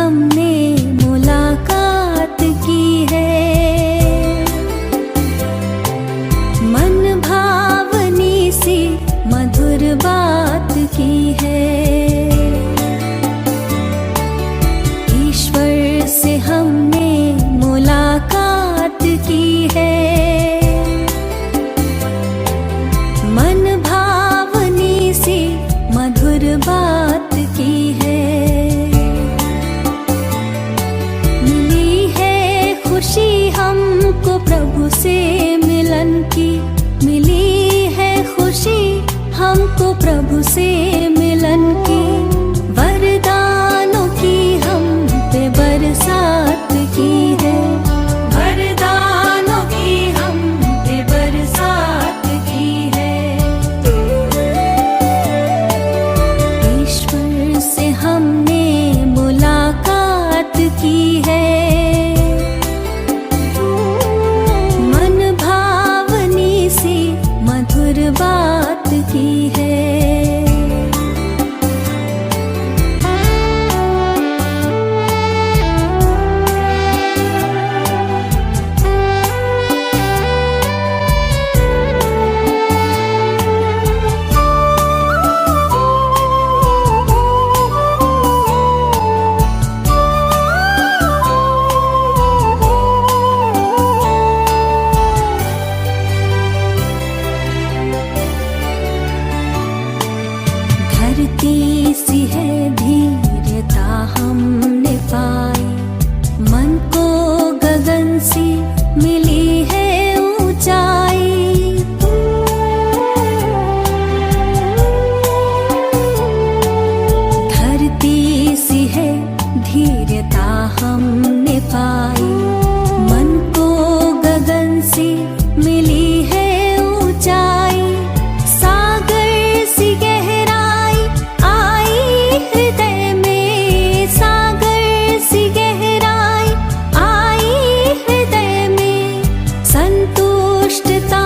हमने मुलाकात की है। मन भावनी सी मधुर बात की है। ईश्वर से हमने मुलाकात की है। मन भावनी सी मधुर बात की है। मिली है खुशी हमको प्रभु से मिलन की। मिली है खुशी हमको प्रभु से मिलन की। वरदानों की हम पे बरसात की है। वरदानों की हम पे बरसात की है। ईश्वर से हमने मुलाकात की है। मन भावनी सी मधुर बात की है। धरती सी है धीरता हमने पाई। मन को गगन सी मिली है ऊंचाई। धरती सी है धीरता हमने पाई। मन को गगन सी मिली है ऊंचाई। सागर सी गहराई आई हृदय में। सागर सी गहराई आई हृदय में। संतुष्टता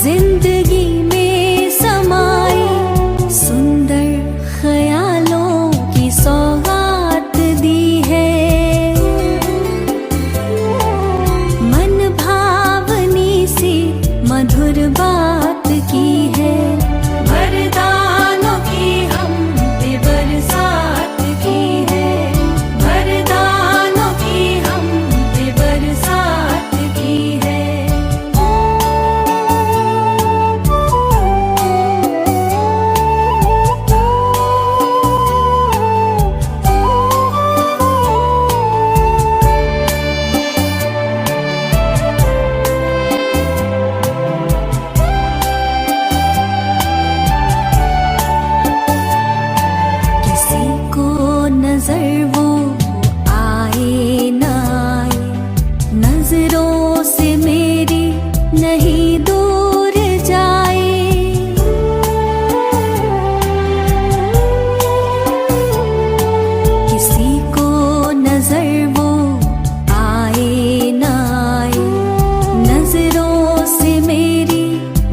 जिंदगी में समाई। सुंदर ख्यालों की सौगात दी है। मन भावनी सी मधुर बात की है। वरदानों की हम पे बरसात की है। वरदानों की हम पे बरसात की है। किसी को नजर वो आए न आए। नजरों से मेरी नहीं दूर जाए। किसी को नजर वो आए न आए। नजरों से मेरी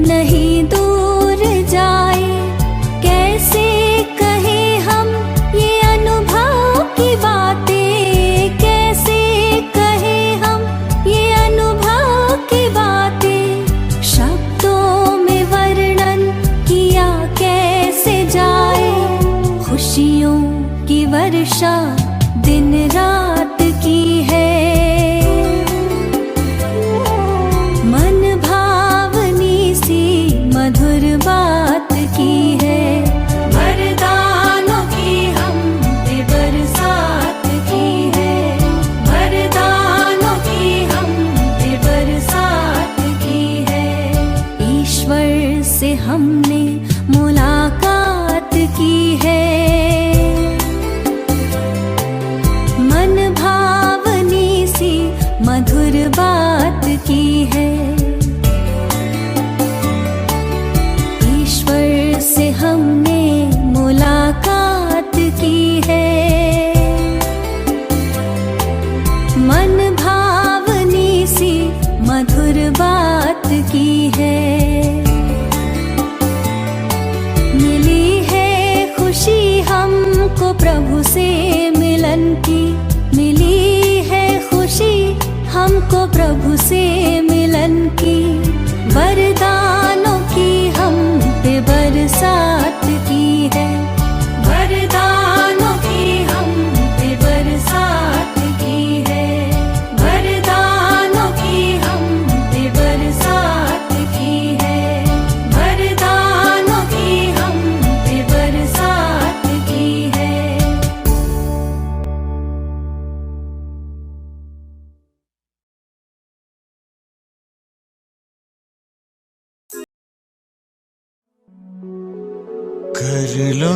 नहीं दूर जाए। कैसे कहे हम ये अनुभव की बातें। कैसे कहे हम ये अनुभव की बातें। शब्दों में वर्णन किया कैसे जाए। खुशियों की वर्षा दिन रात की है। मन भावनी सी मधुर बात की है। वरदानों की हम पे बरसात की है। वरदानों की हम पे बरसात की है। ईश्वर से हमने मुलाकात की है। मन भावनी सी मधुर बात की है। ईश्वर से हमने मुलाकात की है। मन भावनी सी मधुर बात की है। मिली है खुशी हमको प्रभु से मिलन की। प्रभु से मिलन की, वरदानों की हम पे बरसात की है। वरदानों की हम पे बरसात की है। वरदानों की हम पे बरसात की है। वरदानों की हम पे बरसात की है। कर लो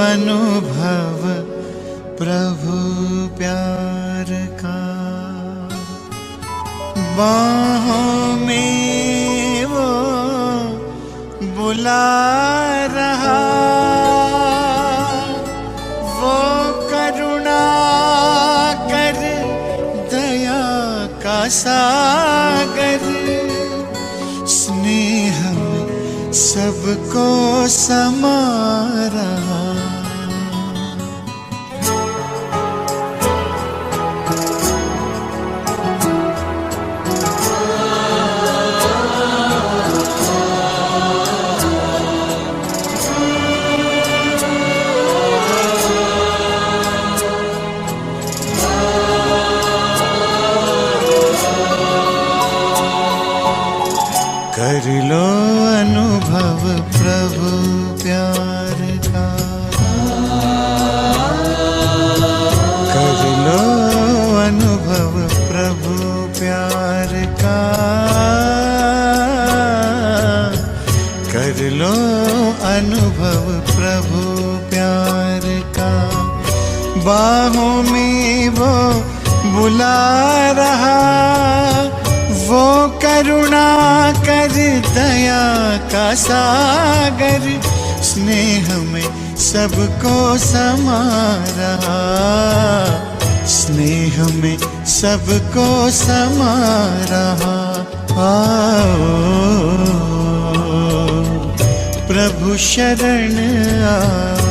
अनुभव प्रभु प्यार का, बाहों में वो बुला रहा, वो करुणा कर दया का सागर, स्नेह सबको समा रहा। कर लो अनुभव प्रभु प्यार का, कर लो अनुभव प्रभु प्यार का, कर लो अनुभव प्रभु प्यार का, बाहों में वो बुला रहा, वो करुणा कर दया का सागर, स्नेह में सबको समा रहा, स्नेह में सबको समा रहा। आओ प्रभु शरण आओ,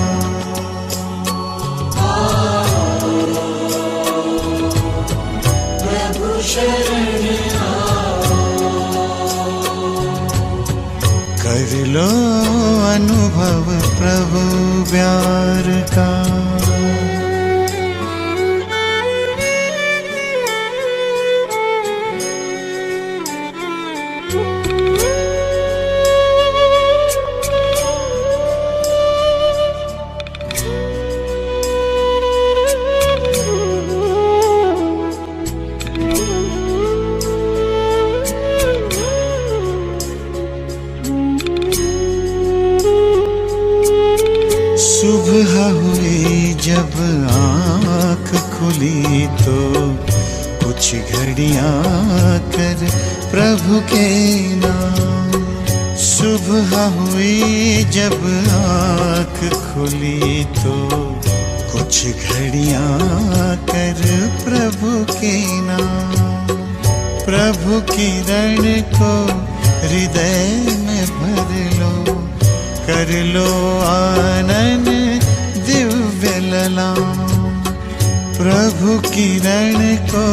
प्रभु शरण कर लो अनुभव प्रभु प्यार का। सुबह हुई जब आँख खुली तो कुछ घड़ियाँ कर प्रभु के नाम, सुबह हुई जब आँख खुली तो कुछ घड़ियाँ कर प्रभु के नाम, प्रभु किरण को हृदय में भर लो, कर लो आनंद दिव्य ललाम, प्रभु किरण को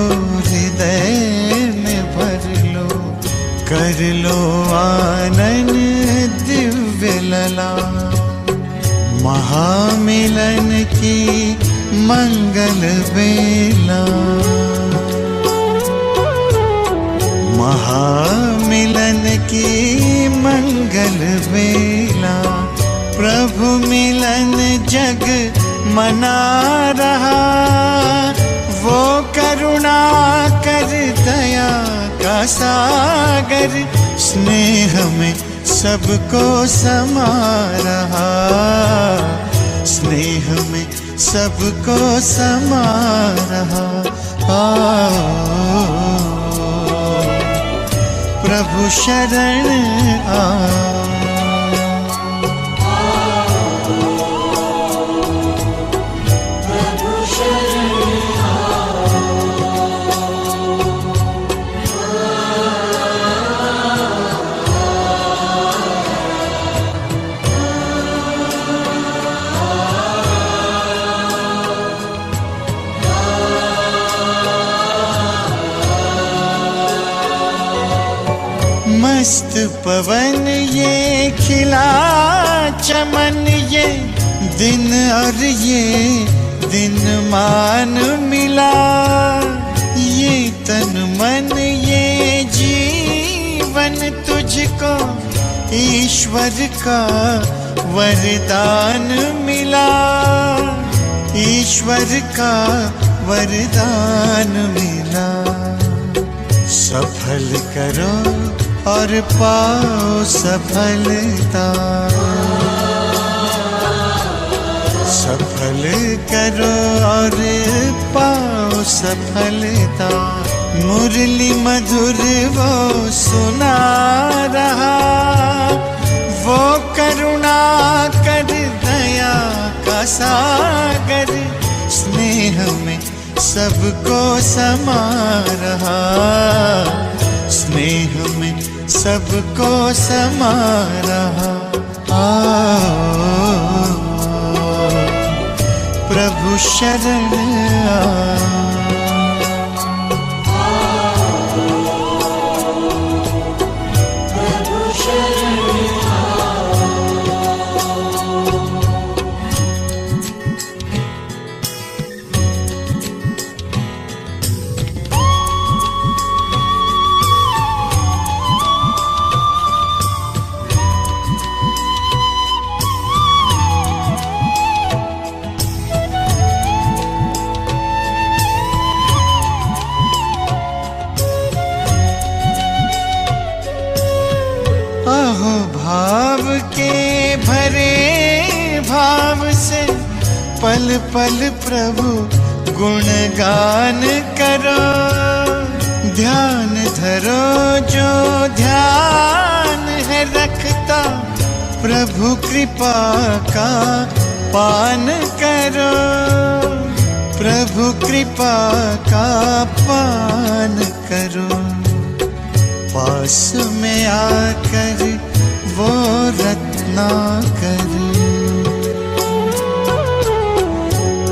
हृदय में भर लो, कर लो आनंद दिव्य ललाम। महामिलन की मंगल बेला, महामिलन की मंगल बेला, प्रभु मिलन जग मना रहा, वो करुणा कर दया का सागर, स्नेह में सबको समा रहा, स्नेह में सबको समा रहा। प्रभु शरण आओ, मस्त पवन ये खिला चमन, ये दिन और ये दिन मान मिला। ये तन मन ये जीवन तुझको ईश्वर का वरदान मिला। ईश्वर का वरदान मिला। सफल करो और पाओ सफलता। सफल करो और पाओ सफलता। मुरली मधुर वो सुना रहा, वो करुणा कर दया का सागर। स्नेह में सबको समा रहा, स्नेह में सबको समा रहा। प्रभु शरण भाव के भरे भाव से पल पल प्रभु गुणगान करो। ध्यान धरो जो ध्यान है रखता, प्रभु कृपा का पान करो। प्रभु कृपा का पान करो। पास में आकर वो रत्नाकर,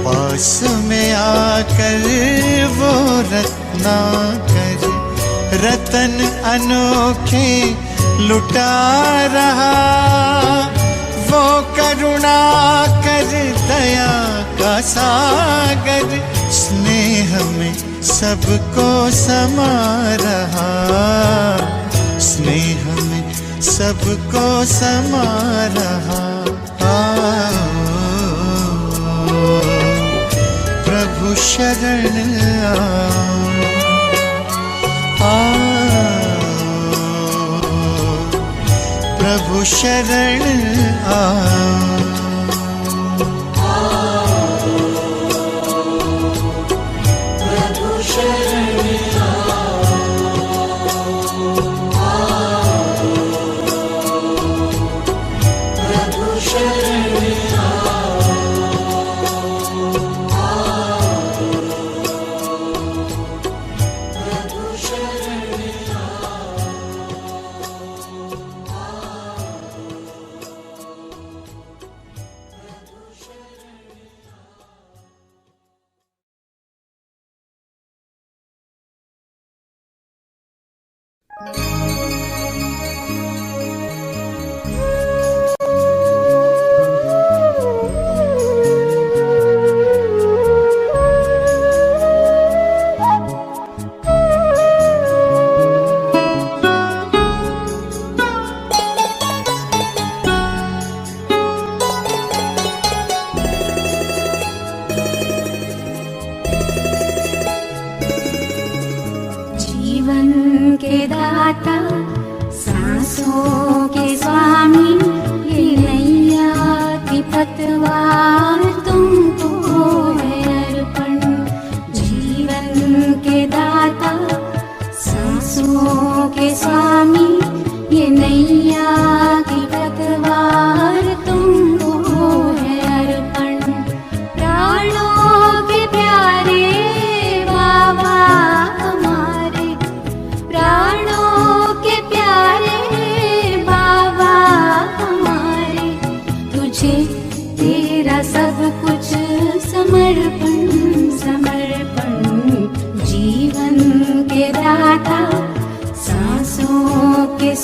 पास में आकर वो रत्नाकर रतन अनोखे लुटा रहा। वो करुणा कर दया का सागर, स्नेह में सबको समा रहा। स्नेह में सबको समा रहा। प्रभु शरण प्रभु शरण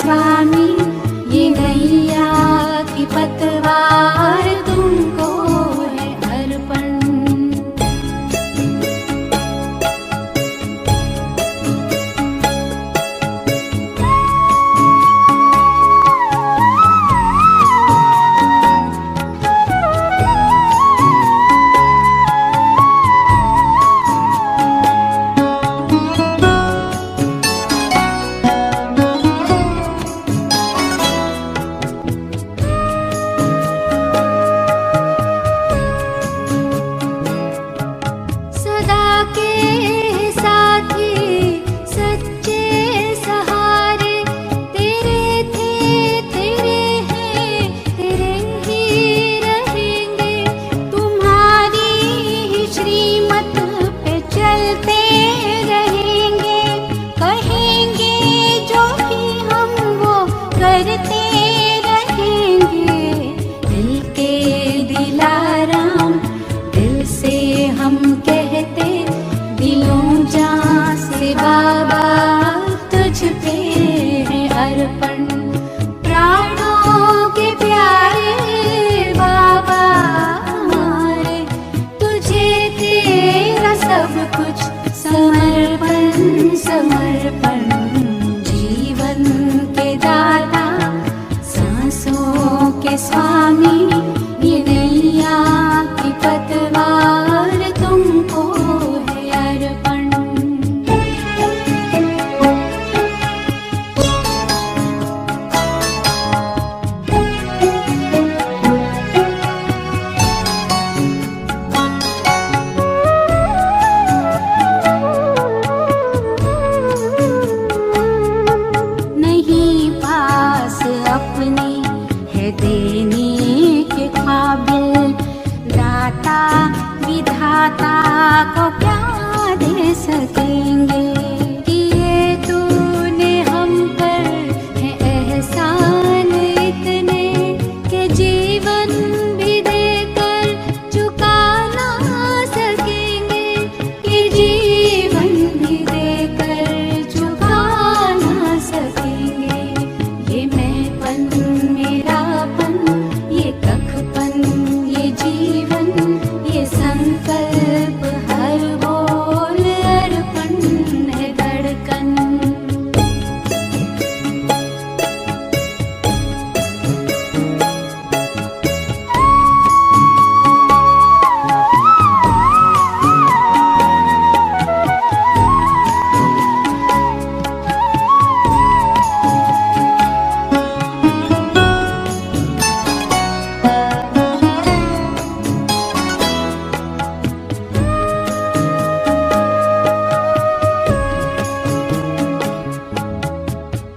स्वामी, ये नैया की पतवार तुमको है अर्पण। सदा के साथी सच्चे सहारे, तेरे थे तेरे हैं तेरे ही रहेंगे। तुम्हारी ही श्रीमत पे चलते रहेंगे, कहेंगे जो भी हम वो करते रहेंगे। दिल के दिलाराम दिल से हम कहते, दिलों जान से बाबा तुझ पे है अर्पण। प्राणों के प्यारे बाबा हमारे, तुझे तेरा सब कुछ समर्पण समर्पण। जीवन के दाता सांसों के स्वामी, ये नैया की पतवार तुमको है अर्पण। नहीं पास अपने है देने के काबिल, दाता विधाता को क्या दे सकेंगे। किए तूने हम पर है एहसान इतने, के जीवन भी देकर चुका ना सकेंगे। ये जीवन भी देकर चुका ना सकेंगे। ये मैंपन मेरापन, ये कखपन ये जीवन, ये संकल्प हर बोल अर्पण है धड़कन।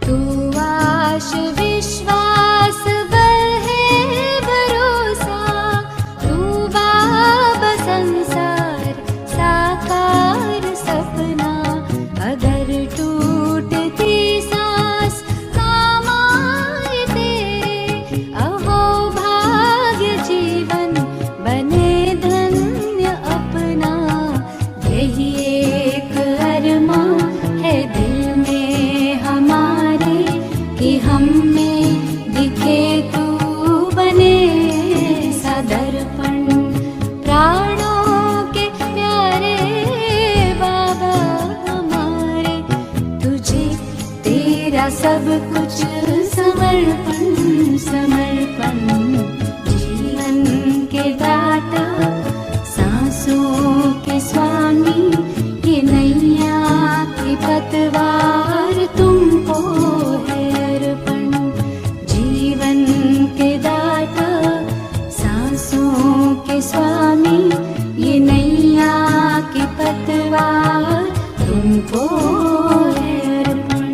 तू आश विश्वास बल है भरोसा, तू बाबा संसार साकार सपना। अगर टूटती सांस काम आए तेरे, अहो भाग्य जीवन बने धन्य अपना। यही एक अरमां है दिल में हमारे, कि हम में दिखे तू बने सदर्पण। प्राणों के प्यारे बाबा हमारे, तुझे तेरा सब कुछ समर्पण समर्पण। जीवन के दाता सांसों के स्वामी, ये नैया की पतवार तुमको है अर्पण। जीवन के दाता सांसों के स्वामी, ये नैया की पतवार तुमको है अर्पण।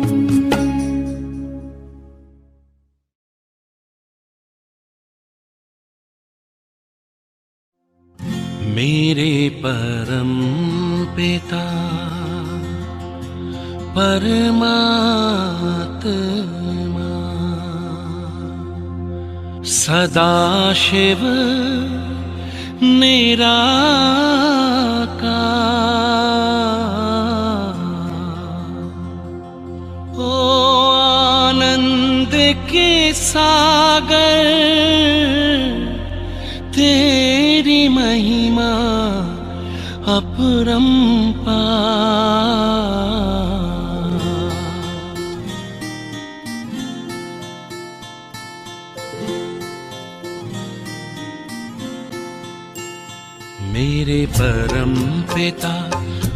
मेरे परम पिता परमात्मा, सदाशिव निराकार, ओ आनंद सागर तेरी महिमा अपरंपार। मेरे परम पिता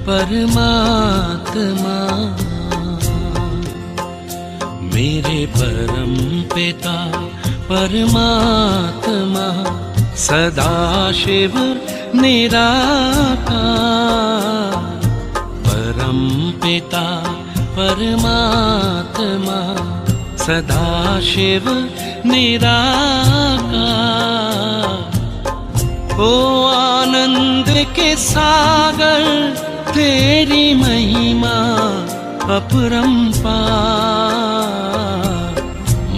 परमात्मा, मेरे परम पिता परमात्मा, सदाशिव निराकार। परम पिता परमात्मा, सदाशिव निराकार। ओ आनंद के सागर तेरी महिमा अपरंपार।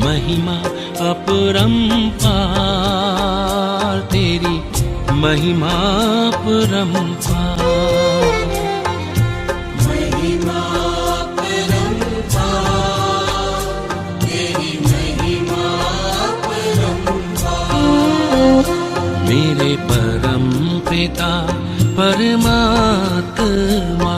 महिमा अपरंपार, तेरी महिमा अपरंपार। महिमा अपरंपार, तेरी महिमा अपरंपार। मेरे परम पिता परमात्मा।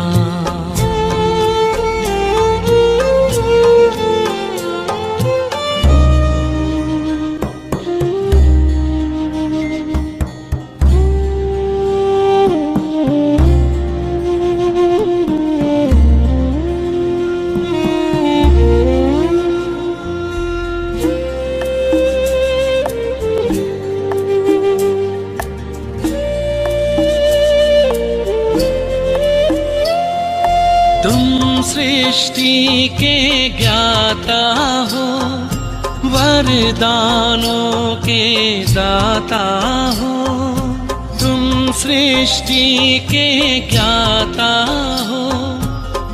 तुम सृष्टि के ज्ञाता हो, वरदानों के दाता हो। तुम सृष्टि के ज्ञाता हो,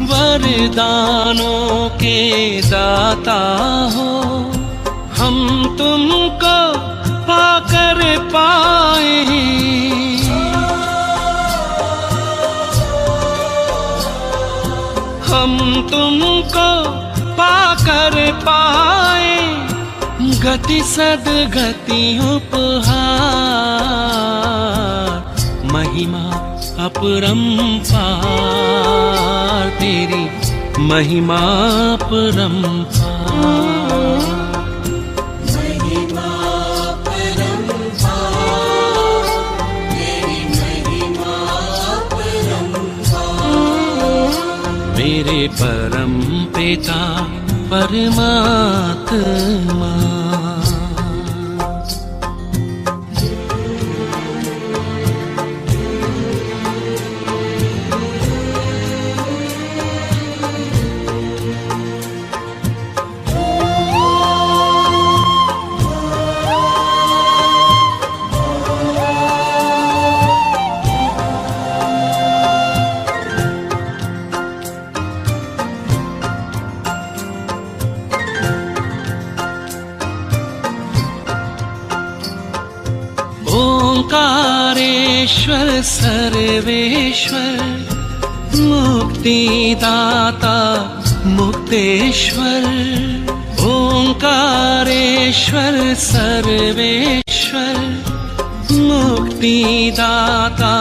वरदानों के दाता हो। हम तुमको पाकर पाए, हम तुमको पाकर पाए, गति सदगति उपहार। महिमा अपरंपार, तेरी महिमा अपरंपार। महिमा अपरंपार, तेरी महिमा अपरंपार। मेरे परम पिता परमात्मा। ओंकारेश्वर सर्वेश्वर, मुक्तिदाता मुक्तेश्वर। ओंकारेश्वर सर्वेश्वर, मुक्तिदाता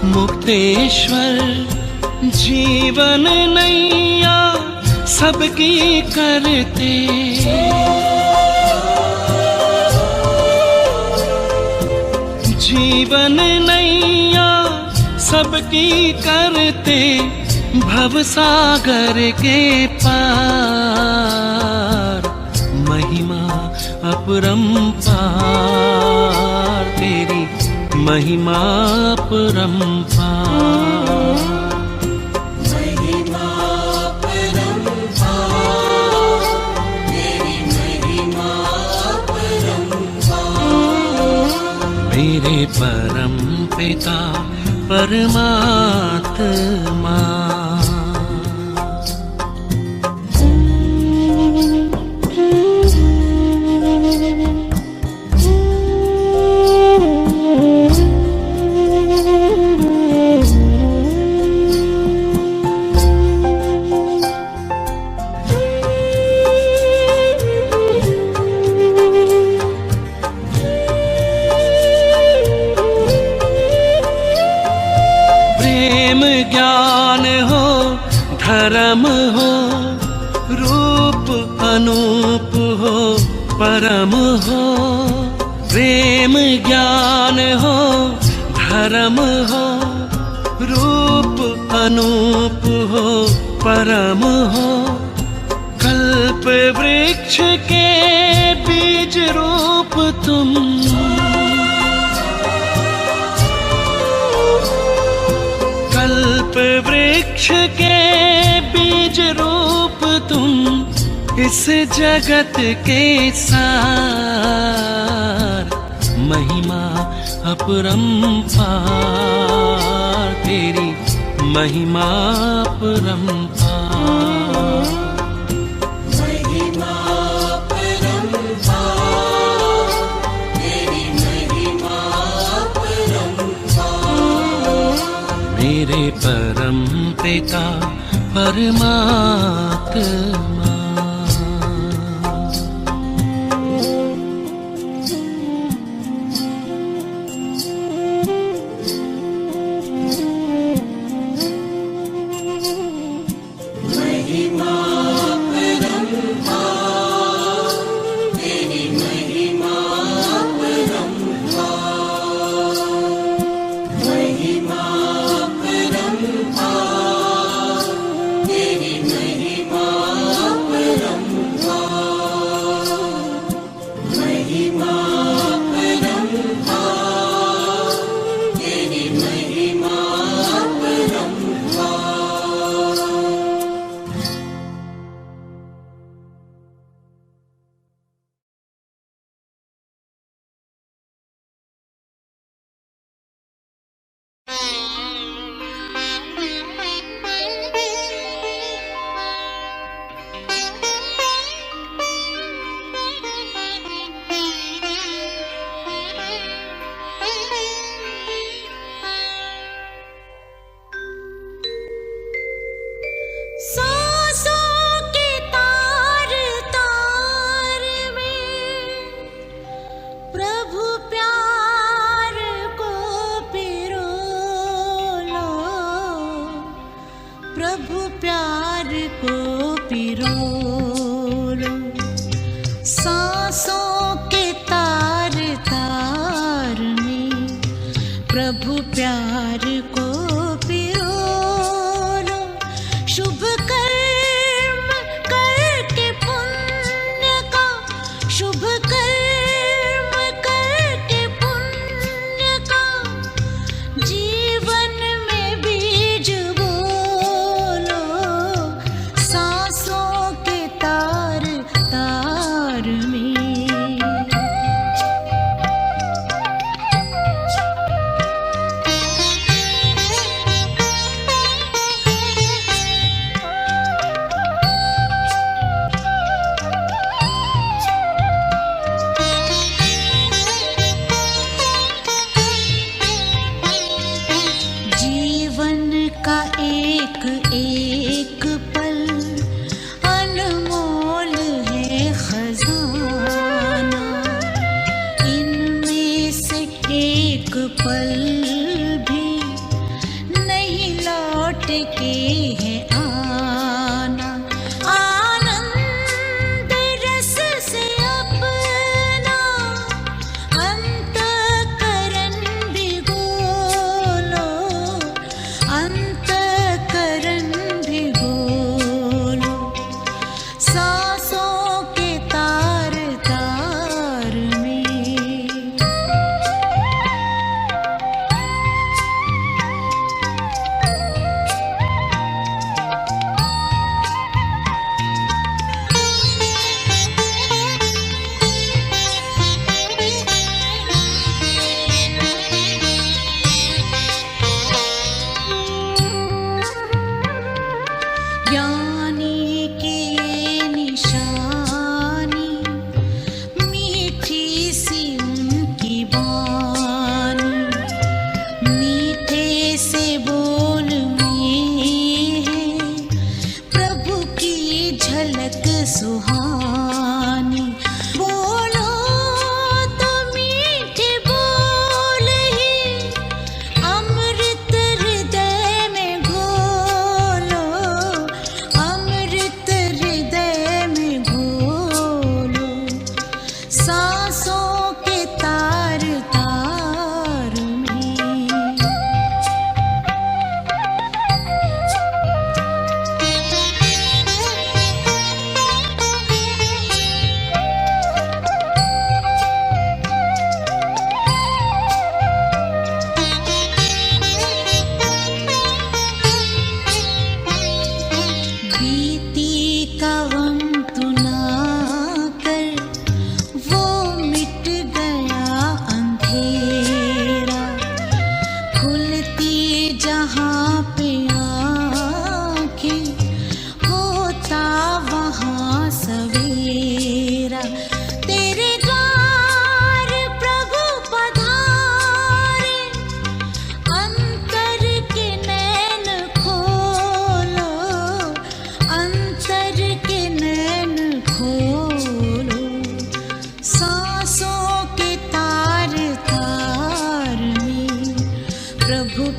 मुक्तेश्वर। जीवन नैया सबकी करते, जीवन नैया सबकी करते। भवसागर के पार, महिमा अपरंपार, तेरी महिमा अपरंपार। महिमा अपरंपार, तेरी महिमा अपरंपार। मेरे परम पिता परमात्मा। धर्म हो, रूप अनूप हो, परम हो, प्रेम ज्ञान हो, धर्म हो, रूप अनूप हो, परम हो, कल्प वृक्ष के बीज रूप तुम, कल्प वृक्ष के बीज रूप तुम, इस जगत के सार, महिमा अपरंपार, तेरी महिमा अपरंपार। महिमा परंपार, तेरी महिमा परंपार। मेरे परम पिता परमात्मा। महिमा परंपार, तेरी महिमा परंपार। महिमा परंपार, तेरी महिमा परंपार। महिमा परंपार, तेरी महिमा परंपार। सांसों के तार तार में प्रभु प्यार को पिरो लो, प्रभु प्यार को पिरो लो। सांसों के तार तार में प्रभु प्यार को पिरो लो। शुभ कर्म करके पुण्य का, शुभ कर्म करके पुण्य का, जीवन में बीज बोलो। सांसों के तार तार में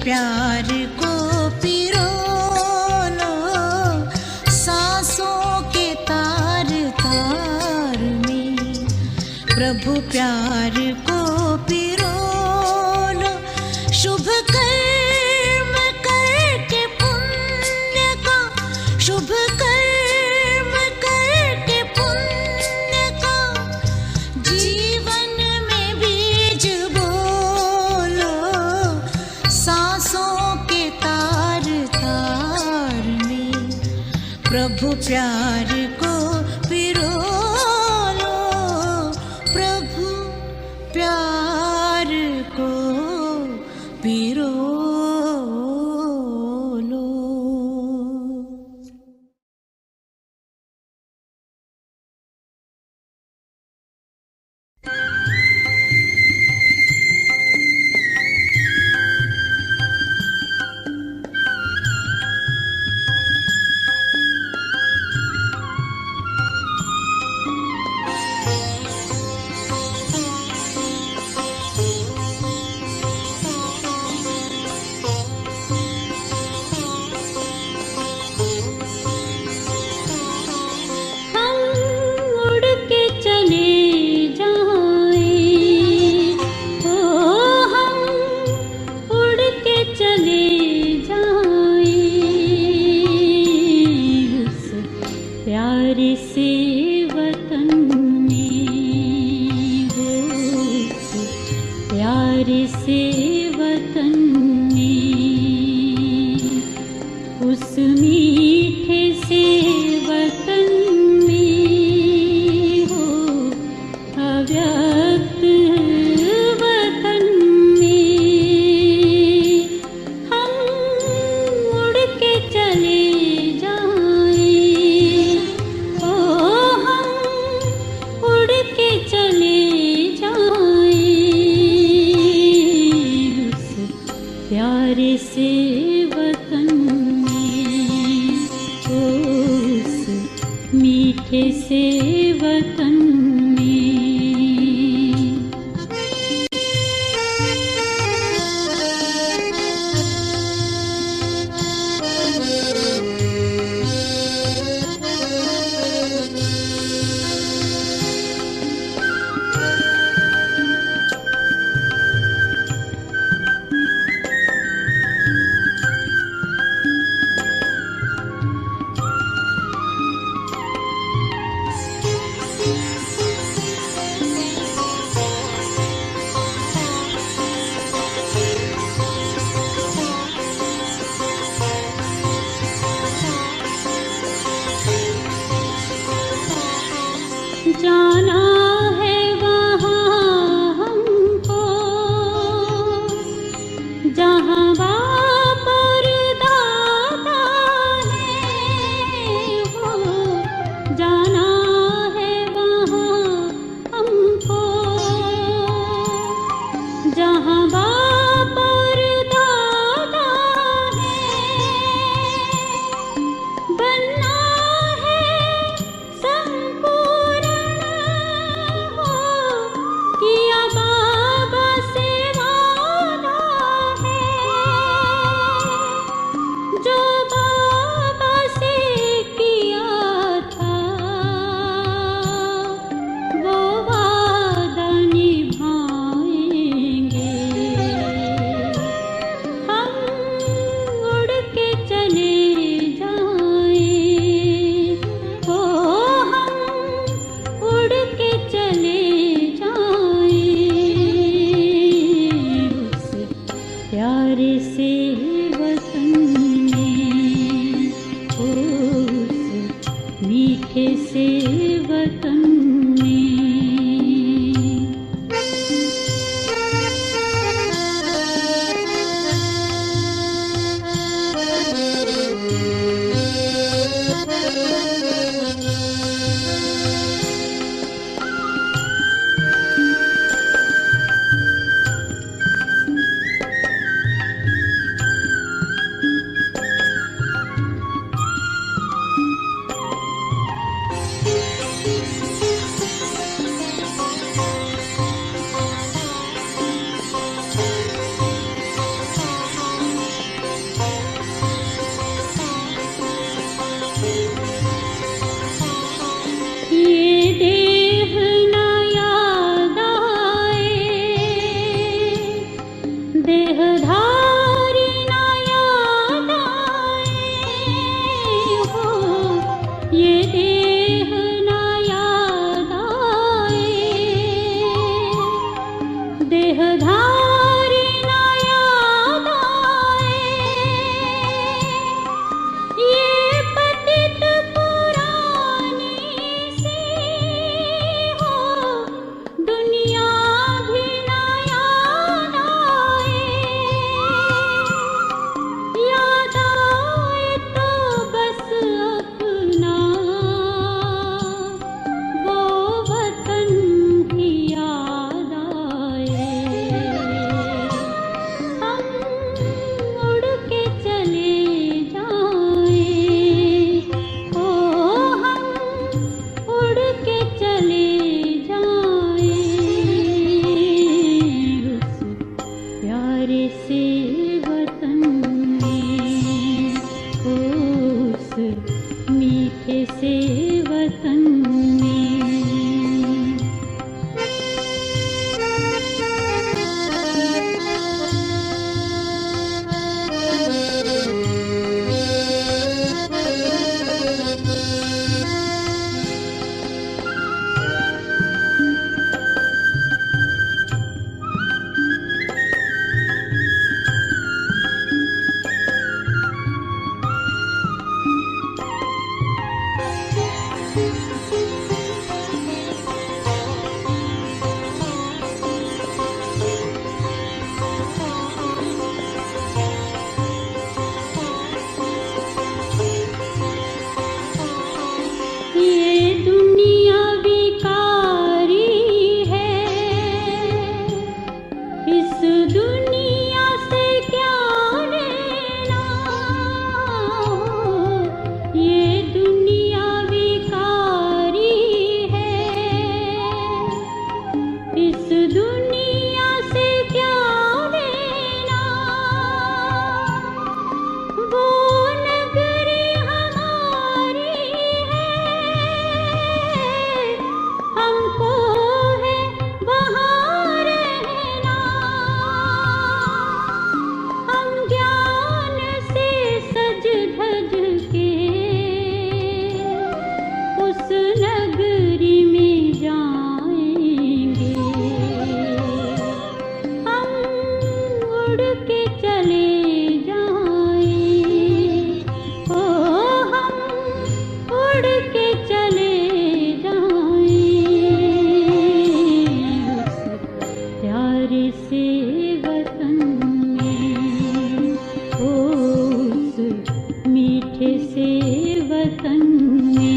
प्यार को पिरो लो सांसों के तार तार में। प्रभु प्यार को पिरो लो शुभ कर्म करके पुण्य का, शुभ कर्म करके पुण्य का जीवन में बीज बोलो सांसों के तार तार में। प्रभु प्यार को पिरो लो, प्रभु प्यार को पिरो लो। हम उड़ के चले जाएं, ओ हम उड़ के चले जाएं उस प्यारे से वतन में, वो उस प्यारे से वतन में। उस मीठे से वतन में हो अव्यक्त वतन में हम उड़ के चले जाएं, ओ हम उड़ के चले जाएं उस प्यारे से वतन में, उस मीठे से वतन में। देहधारी ना याद आए, ये पतित पुरानी सी हो दुनिया भी ना याद आए। याद आए तो बस अपना वो वतन ही याद आए। हम उड़ के चले जाएं, ओ हम उड़ के चले जाएं उस प्यारे से वतन में, उस मीठे से वतन में। ये दुनिया विकारी है, इस दुनिया से क्या लेना। ये दुनिया विकारी है, इस दुनिया से क्या लेना। वो नगरी हमारी है, हमको है वहाँ रहना। हम ज्ञान से सज धज के उस नगरी में जाएंगे। हम उड़ के चले जाएं, ओ हम उड़ के चले जाएं उस प्यारे से वतन में, उस मीठे से वतन में।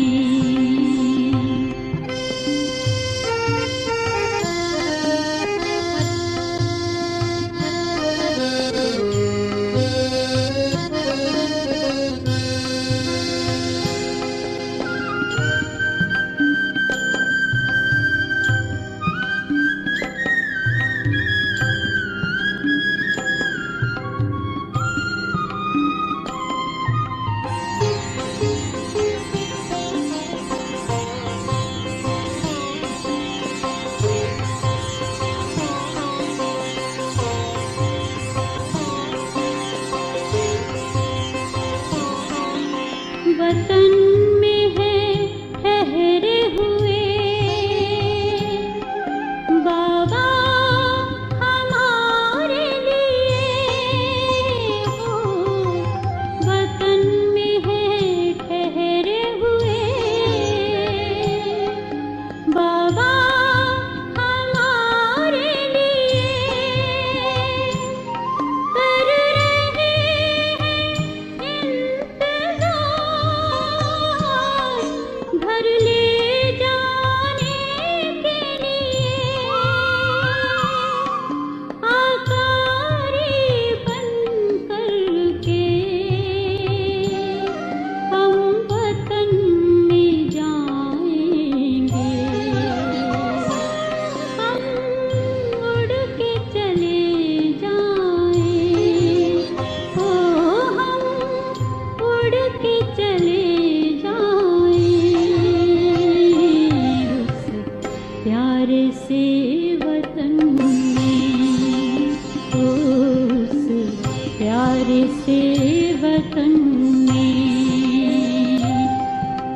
वतन में है ठहरे हुए बाबा हमारे लिए हो। वतन में है ठहरे हुए बाबा हमारे लिए। कर रहे हैं इंतजार घर ले जाने के लिए। आकारी बन कर के हम वतन में जाएंगे। हम उड़ के चले जाएं, ओ हम उड़ के चले जाएं उस प्यारे से वतन में, उस प्यारे से वतन में,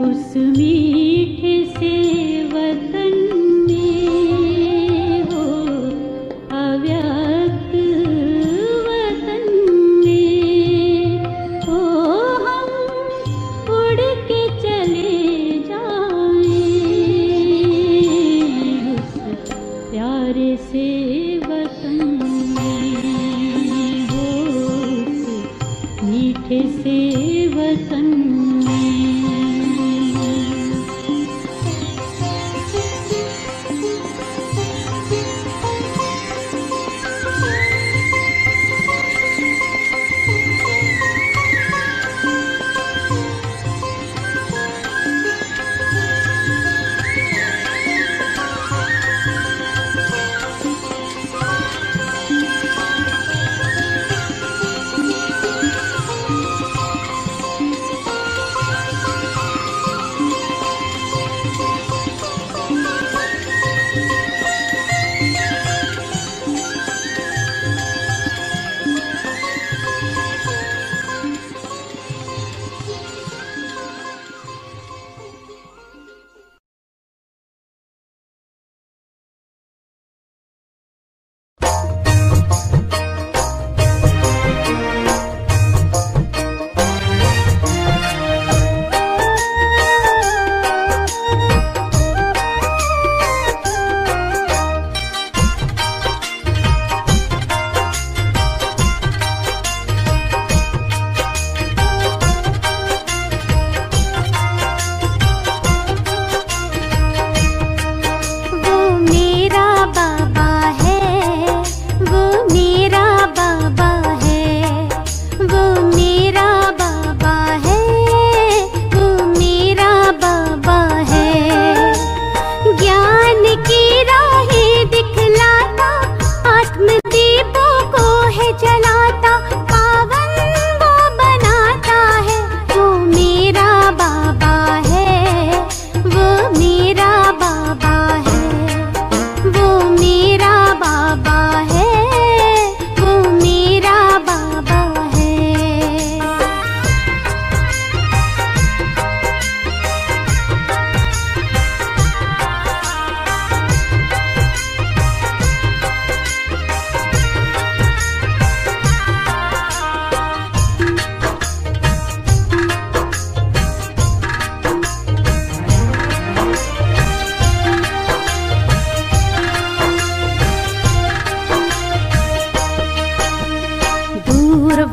उस मीठे से वतन में हो अव्यक्त से वतन में, हो उस मीठे से वतन में।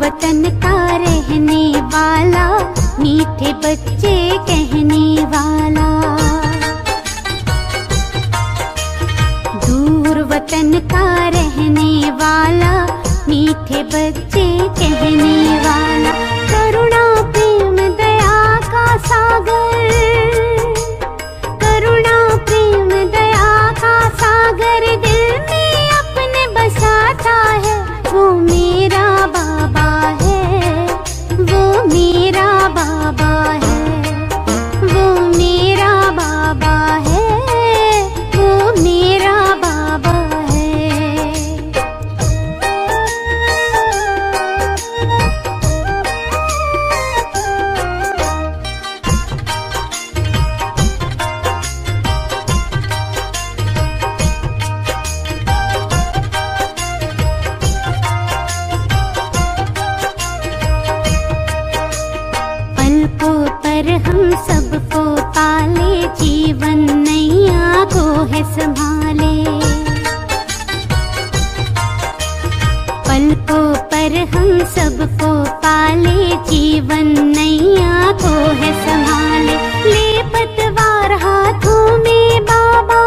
वतन का रहने वाला, मीठे बच्चे कहने वाला। दूर वतन का रहने वाला, मीठे बच्चे कहने वाला। करुणा प्रेम दया का सागर, करुणा प्रेम दया का सागर दिल में अपने बसाता है। वो मेरा बाबा है, वो मेरा बाबा है, वो मेरा बाबा है, वो मेरा बाबा है। पलकों पर हम सबको पाले, जीवन नैया को है संभाले। पलकों पर हम सबको पाले, जीवन नैया को है संभाले। ले पतवार हाथों में बाबा,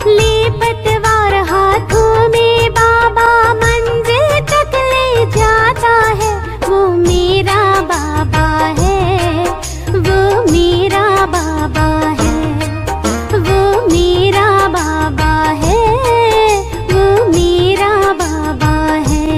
ले पतवार हाथों में बाबा, मंजिल तक ले जाता है। वो मेरा बाबा है, वो मेरा बाबा है, वो मेरा बाबा है, वो मेरा बाबा है।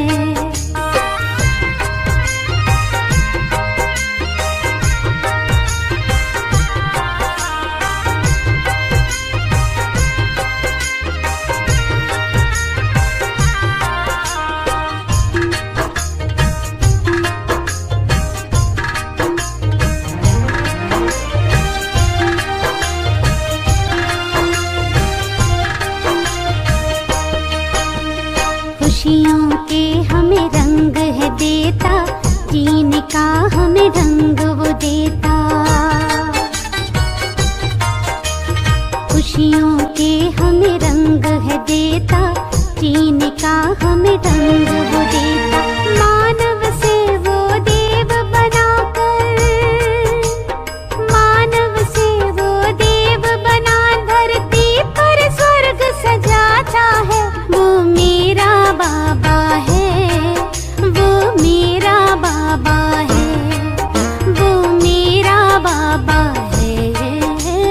खुशियों के हमें रंग है देता, जीने का हमें ढंग वो देता। खुशियों के हमें रंग देता, चीनी का हमें ढंग वो देता। मानव से वो देव बनाकर, मानव से वो देव बना धरती पर स्वर्ग सजाता है। वो मेरा बाबा है, वो मेरा बाबा है, वो मेरा बाबा है,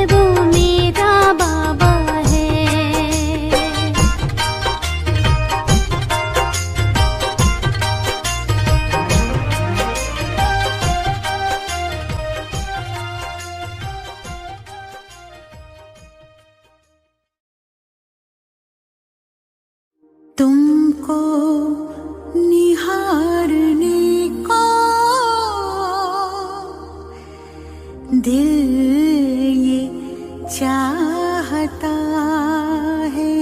वो मेरा बाबा है। तुमको निहारने को दिल ये चाहता है।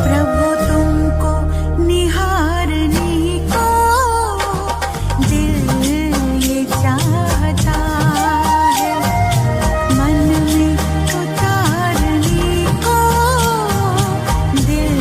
प्रभु तुमको निहारने को दिल ये चाहता है। मन में उतारने को दिल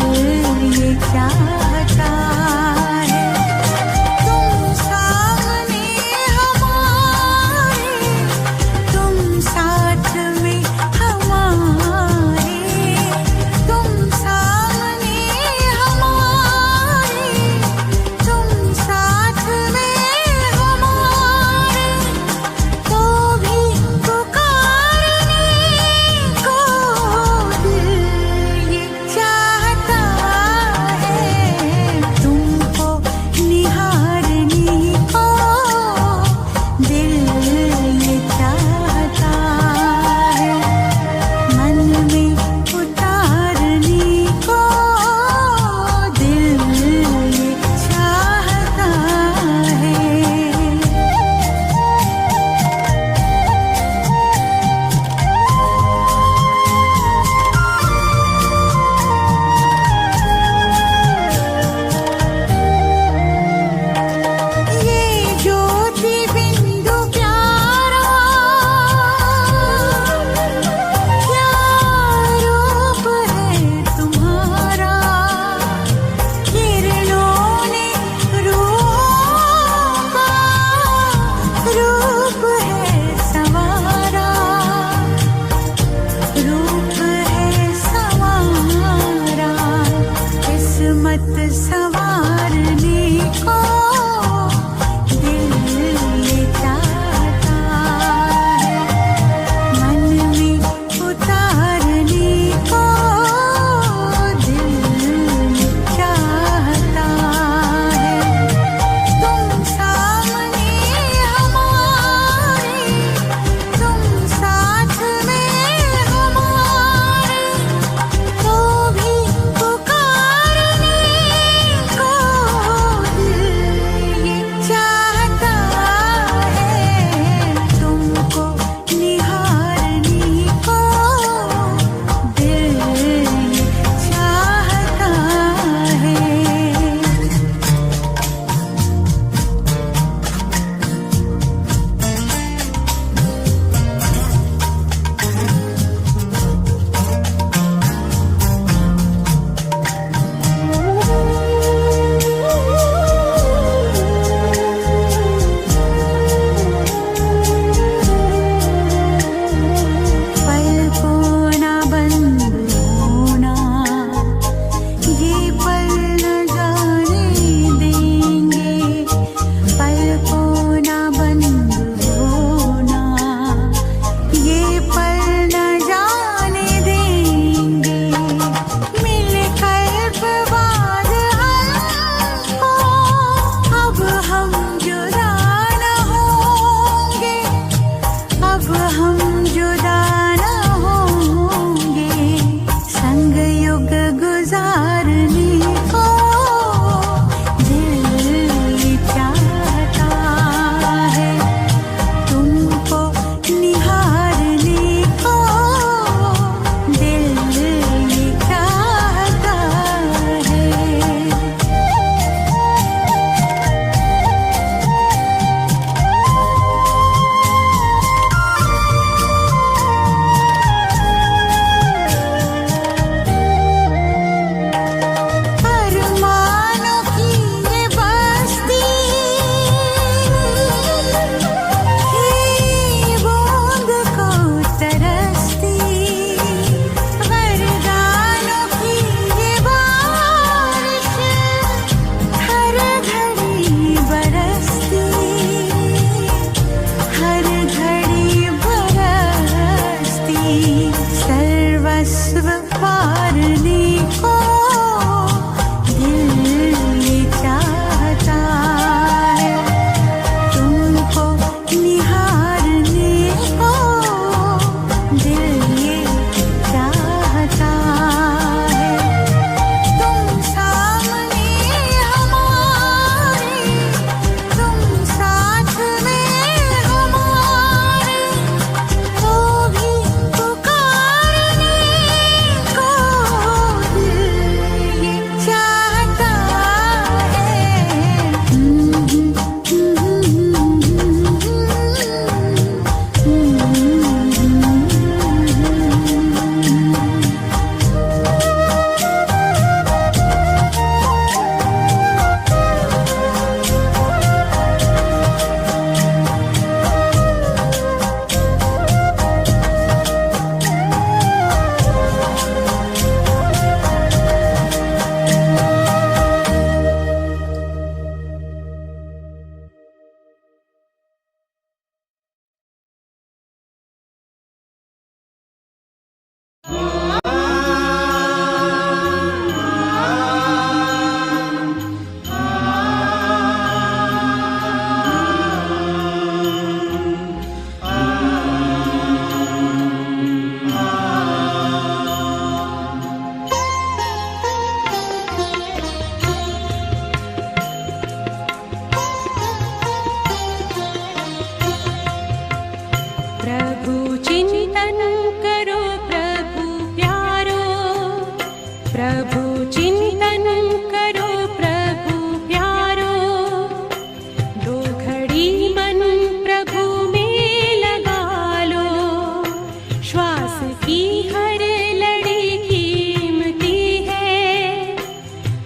श्वास की हर लड़ी कीमती है,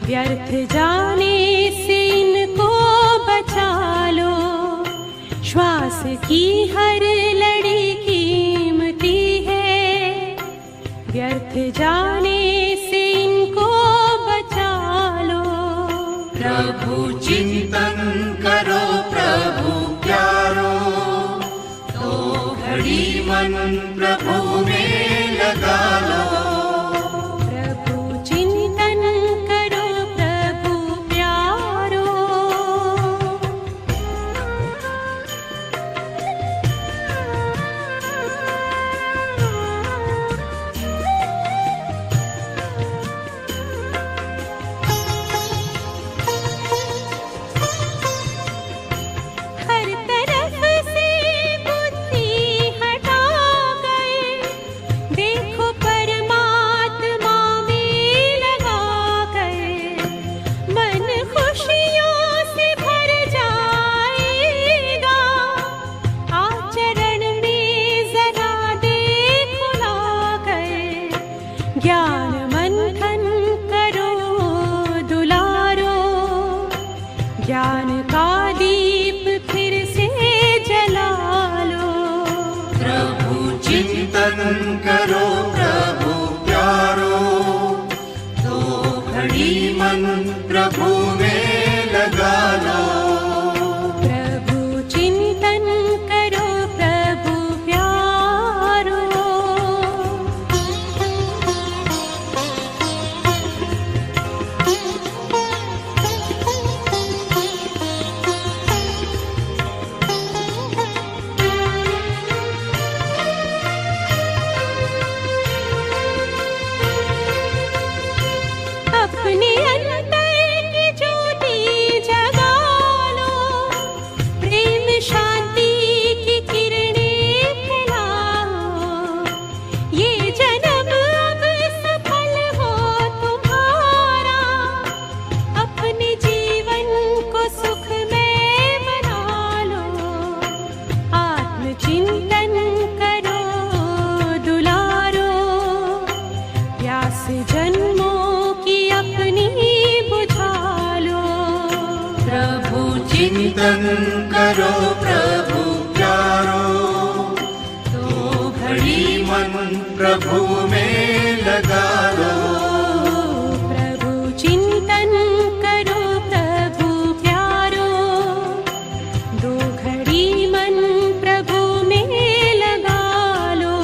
व्यर्थ जाने से इनको बचा लो। श्वास की हर लड़ी कीमती है, व्यर्थ जाने से इनको बचा लो। प्रभु चिंतन करो प्रभु प्यारो, तो घड़ी मन प्रभु में लगा लो। प्रभु चिंतन करो प्रभु प्यारो। हर तरफ से बुद्धि हटा गए, देखो परमात्मा में लगा गए। मन खुशियों से भर जाएगा, आचरण में जरा देखो ला गए। ज्ञान मंथन करो दुलारो, ज्ञान का दीप फिर से जला लो। प्रभु चिंतन करो प्रभु प्यारो, तो घड़ी मन प्रभु में लगा लो। प्रभु चिंतन करो प्रभु प्यारो। अपने अंतर की ज्योति जगा लो, प्रेम शांति की किरणें फैलाओ। ये जन्म अब सफल हो तुम्हारा, अपने जीवन को सुखमय बना लो। आत्मचिंतन करो दुलारो, प्यास जन्मों की अपनी बुझा लो। प्रभु चिंतन करो प्रभु प्यारो, तो घड़ी मन प्रभु में लगा लो। प्रभु चिंतन करो प्रभु प्यारो, दो घड़ी मन प्रभु में लगा लो।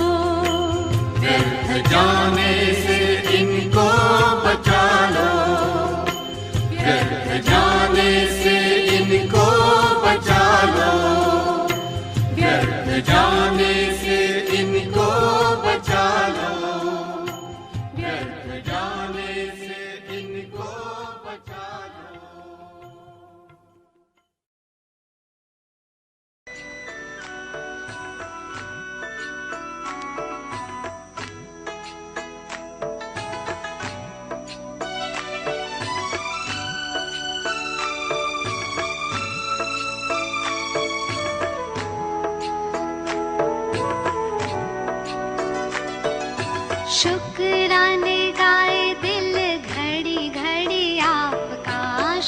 व्यर्थ जाने से इनको बचा लो, व्यर्थ जाने से इनको बचा लो, व्यर्थ जाने से इनको बचा लो, व्यर्थ जाने से इनको बचा लो। शुक्राने गाए दिल घड़ी घड़ी आपका,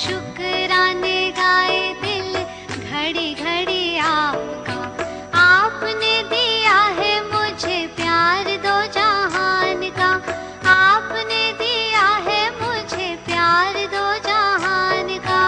शुक्राने गाए दिल घड़ी घड़ी आपका। आपने दिया है मुझे प्यार दो जहान का, आपने दिया है मुझे प्यार दो जहान का।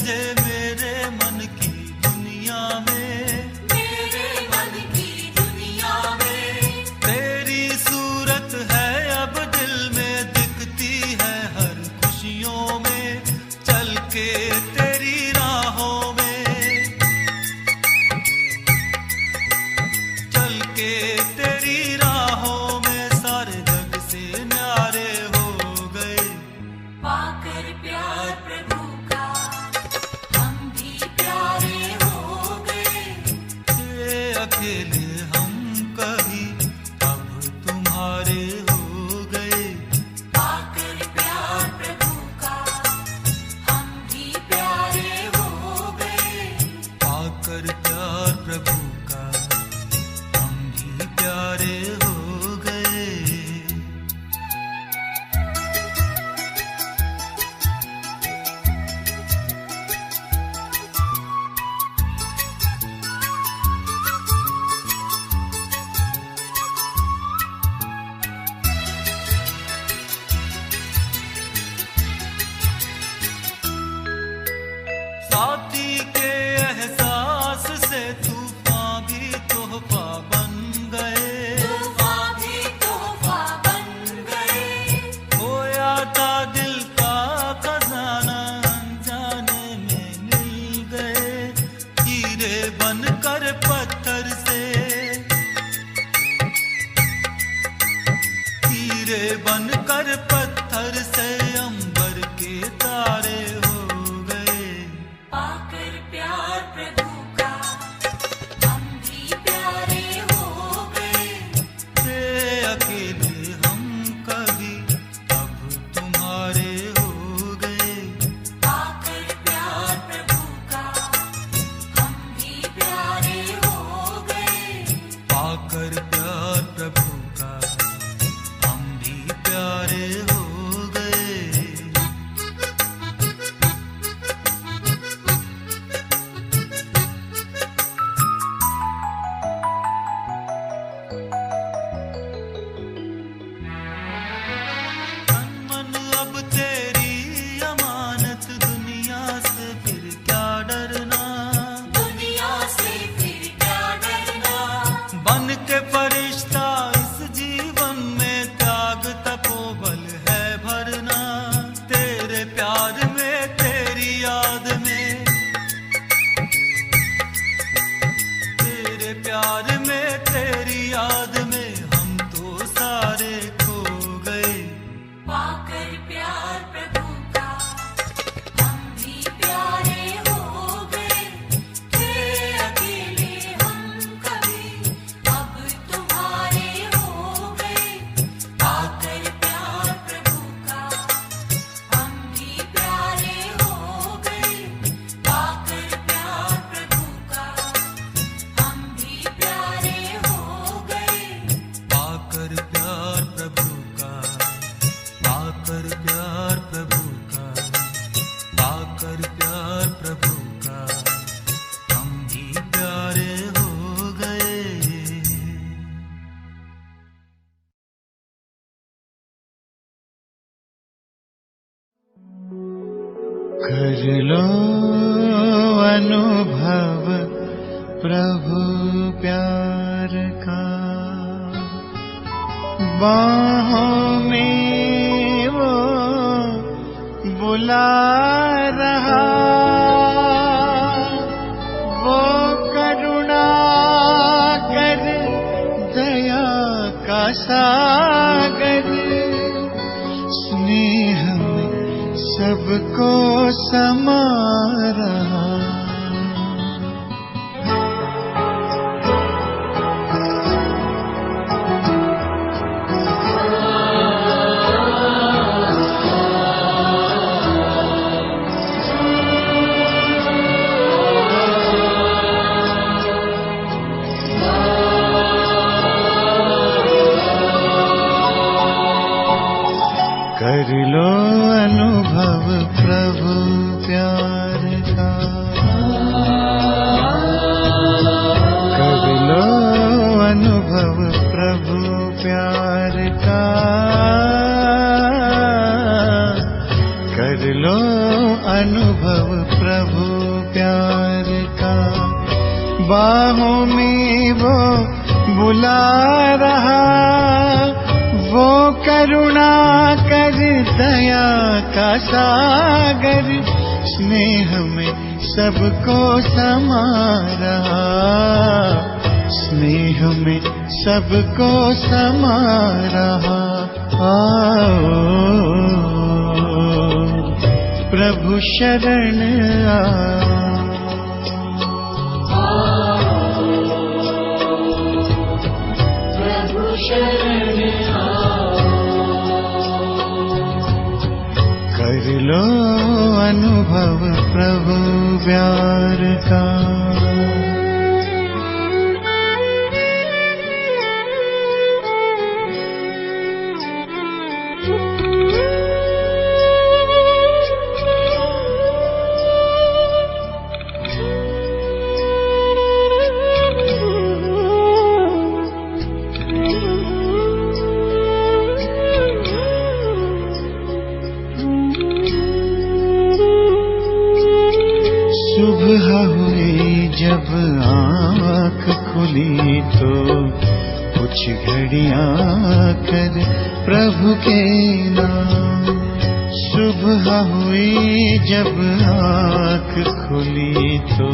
मुझे मेरे मन की दुनिया में, मेरे मन की दुनिया में। तेरी सूरत है अब दिल में, दिखती है हर खुशियों में, चल के तेरी राहों में, चल के तेरी राहों में सारे जग से न्यारे हो गए। पाकर प्यार प्रभु का हम भी प्यारे हो गए। ये अकेले हम कभी अब तुम्हारे हो गए। पाकर प्यार प्रभु का हम भी प्यारे हो गए। पाकर प्यार प्रभु का हम भी प्यारे हो गए। साथी के एहसास से तूफान भी तोहफा बन गए। तूफान भी तोहफा बन गए। खोया था दिल का खजाना अनजाने में मिल गए। हीरे बनकर पत्थर से, हीरे बनकर पत्थर से अंबर के तारे हो गए। पाकर प्यार प्रभु का हम भी प्यारे हो गए। थे अकेले हम कभी अब तुम्हारे हो गए। पाकर प्यार प्रभु का हम भी प्यारे हो गए। पाकर प्यार प्रभु का हम भी प्यारे हो गए। तन मन अब तेरी अमानत, दुनिया से फिर क्या डरना। दुनिया से फिर क्या डरना। बन के फरिश्ता इस जीवन में त्याग तपोबल है भरना। तेरे प्यार में तेरी याद में, तेरे प्यार में तेरी याद में हम तो सारे खो गए। पाकर प्यार प्रभु का हम भी प्यारे हो गए। थे अकेले हम कभी अब तुम्हारे हो गए। पाकर प्यार प्रभु का हम भी प्यारे हो गए। पाकर प्यार प्रभु का हम भी प्यारे हो गए। पाकर प्यार प्रभु का, पाकर प्यार प्रभु का, पाकर प्यार प्रभु का हम भी प्यारे हो गए। कर लो अनुभव प्रभु प्यार का, बाहों में वो बुला रहा, वो करुणा कर दया का सागर, स्नेह में सबको समा रहा। कर लो अनुभव प्रभु प्यार का, कर लो अनुभव प्रभु प्यार का, कर लो अनुभव प्रभु बाहों में वो बुला रहा, वो करुणा कर दया का सागर, स्नेह में सबको समा रहा, स्नेह में सबको समा रहा। आओ प्रभु शरण आओ, कर लो अनुभव प्रभु प्यार का। सुबह हुई जब आँख खुली तो कुछ घड़ियाँ कर प्रभु के नाम। सुबह हुई जब आँख खुली तो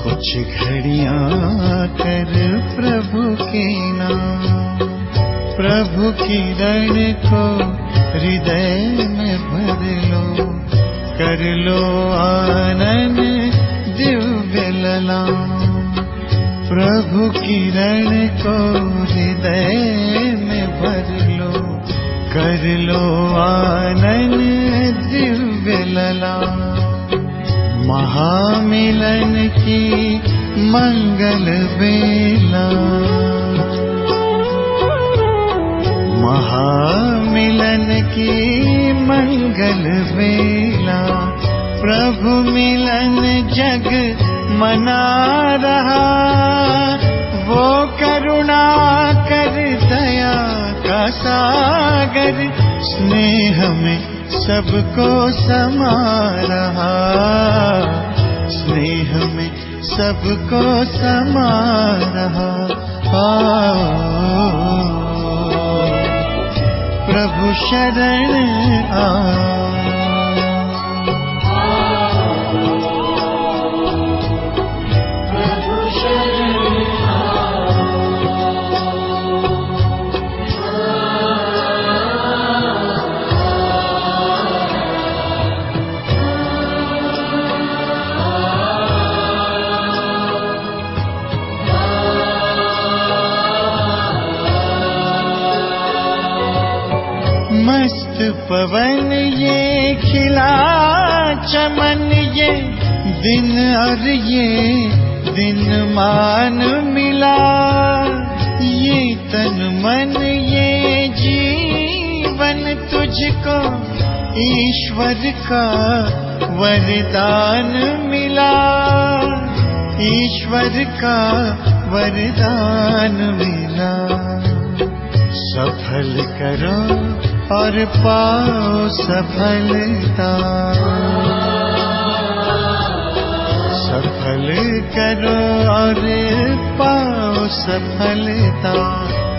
कुछ घड़ियाँ कर प्रभु के नाम। प्रभु किरण को हृदय में भर लो, कर लो आनंद दिव्य ललाम। प्रभु किरण को हृदय में भर लो, कर लो आनंद दिव्य ललाम। महामिलन की मंगल बेला, महामिलन की मंगल बेला, प्रभु मिलन जग मना रहा, वो करुणा कर दया का सागर, स्नेह में सबको समा रहा, स्नेह में सबको समा रहा। प्रभु शरण आ, मस्त पवन ये खिला चमन, ये दिन और ये दिन मान मिला, ये तन मन ये जीवन तुझको ईश्वर का वरदान मिला, ईश्वर का वरदान मिला। सफल करो और पाओ सफलता, सफल करो और पाओ सफलता।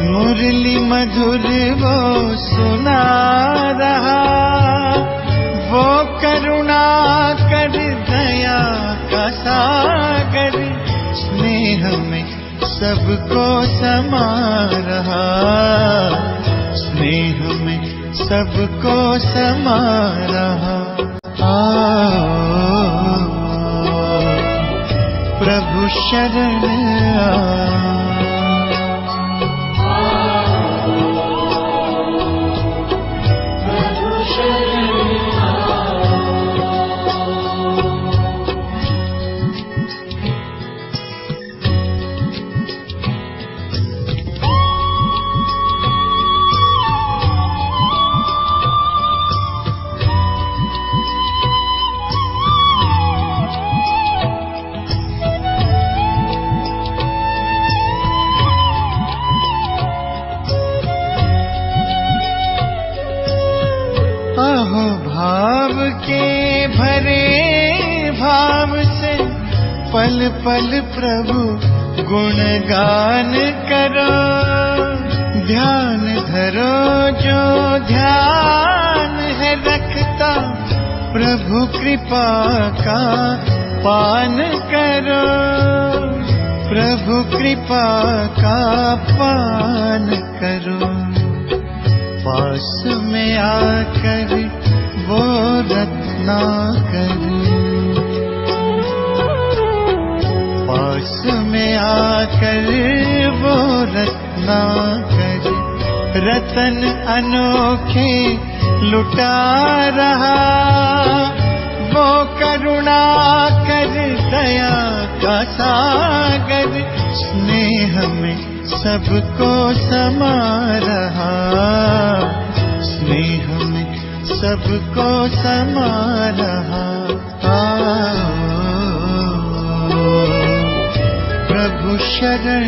मुरली मधुर वो सुना रहा, वो करुणा कर दया का सागर, स्नेह में सबको समा रहा, स्नेह में सबको समा रहा। प्रभु शरण आ, भाव के भरे भाव से पल पल प्रभु गुणगान करो, ध्यान धरो जो ध्यान है रखता, प्रभु कृपा का पान करो, प्रभु कृपा का पान करो। पास में आकर वो रत्नाकर, पास में आकर वो रत्नाकर, रतन अनोखे लुटा रहा, वो करुणा कर दया का सागर, स्नेह में सबको समा रहा, स्नेह में सबको समा रहा। प्रभु शरण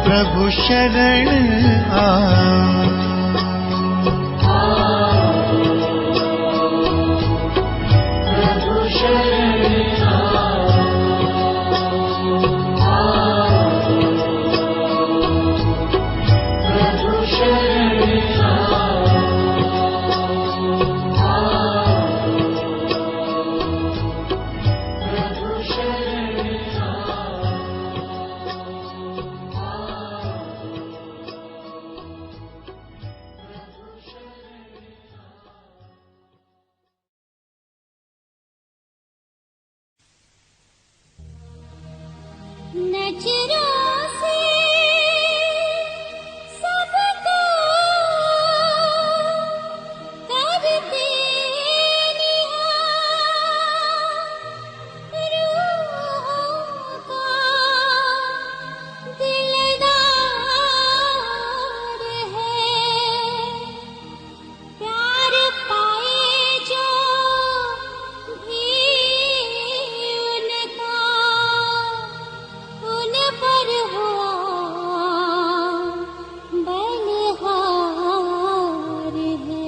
प्रभु शरण नजरों से सबको करते निहार, रूहों का दिलदार है, प्यार पाए जो भी उनका, उन पर हुआ बलिहार है।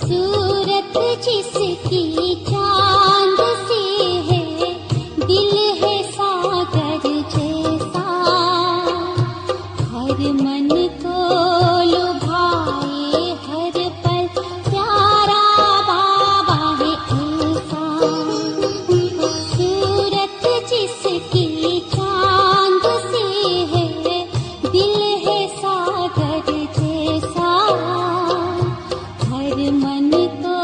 सूरत जिसकी चांद सी है, दिल है सागर जैसा, हर मन को लुभाए हर पल प्यारा बाबा है ऐसा। सूरत जिसकी चांद सी है, दिल है सागर जैसा, हर मन को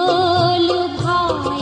लुभाए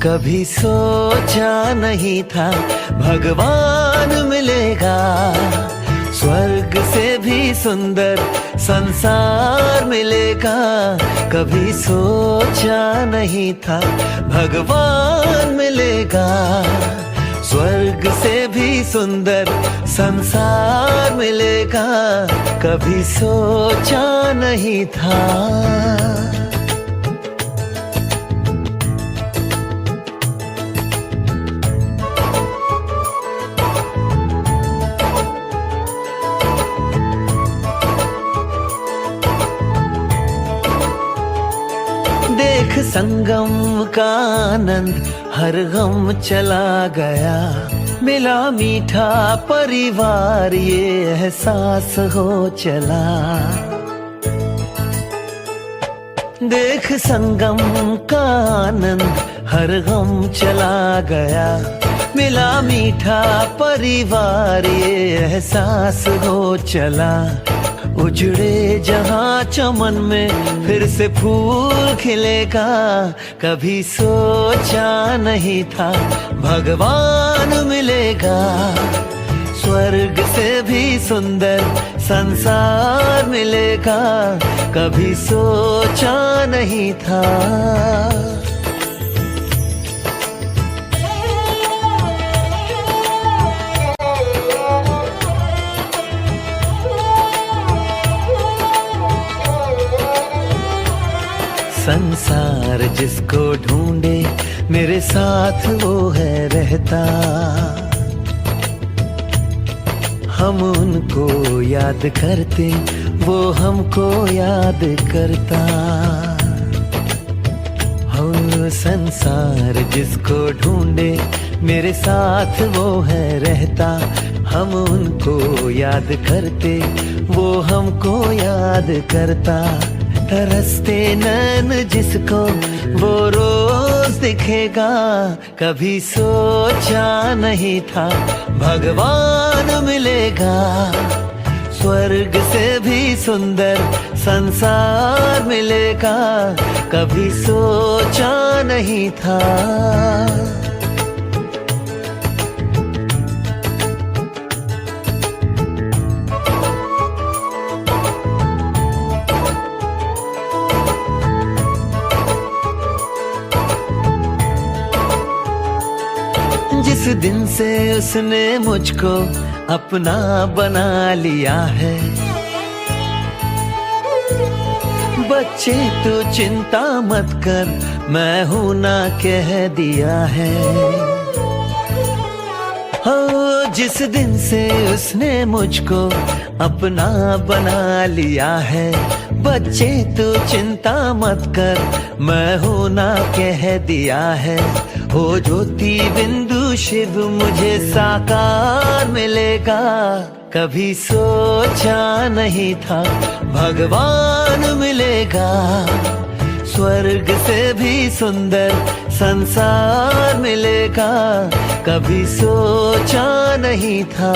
कभी सोचा नहीं था भगवान मिलेगा, स्वर्ग से भी सुंदर संसार मिलेगा। कभी सोचा नहीं था भगवान मिलेगा, स्वर्ग से भी सुंदर संसार मिलेगा। कभी सोचा नहीं था। देख संगम का आनंद हर गम चला गया, मिला मीठा परिवार ये एहसास हो चला। देख संगम का आनंद हर गम चला गया, मिला मीठा परिवार ये एहसास हो चला। उजड़े जहां चमन में फिर से फूल खिलेगा, कभी सोचा नहीं था भगवान मिलेगा, स्वर्ग से भी सुंदर संसार मिलेगा। कभी सोचा नहीं था। संसार जिसको ढूंढे मेरे साथ वो है रहता, हम उनको याद करते वो हमको याद करता। हो संसार जिसको ढूंढे मेरे साथ वो है रहता, हम उनको याद करते वो हमको याद करता। तरसते नैन जिसको वो रोज दिखेगा, कभी सोचा नहीं था भगवान मिलेगा, स्वर्ग से भी सुंदर संसार मिलेगा। कभी सोचा नहीं था। जिस दिन से उसने मुझको अपना बना लिया है, बच्चे तू चिंता मत कर मैं हूं ना कह दिया है। हो जिस दिन से उसने मुझको अपना बना लिया है, बच्चे तू चिंता मत कर मैं हूं ना कह दिया है। हो ज्योति बिंदु शिव मुझे साकार मिलेगा, कभी सोचा नहीं था भगवान मिलेगा, स्वर्ग से भी सुंदर संसार मिलेगा। कभी सोचा नहीं था।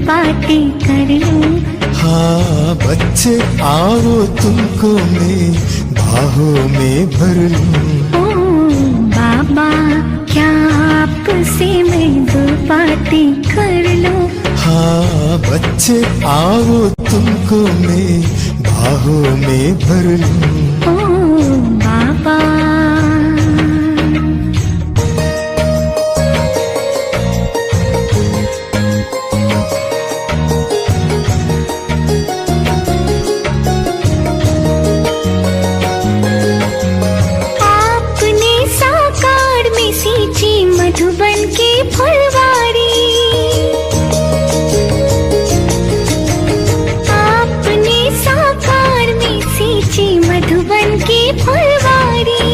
बातें कर लूं। हाँ बच्चे आओ तुमको मैं बाहों में भर लूं। ओ बाबा क्या आपसे मैं दो बातें कर लूं। हाँ बच्चे आओ तुमको मैं बाहों में भर लूं। ओ बाबा मधुबन की फुलवारी, आपने साकार में सींची मधुबन की फुलवारी।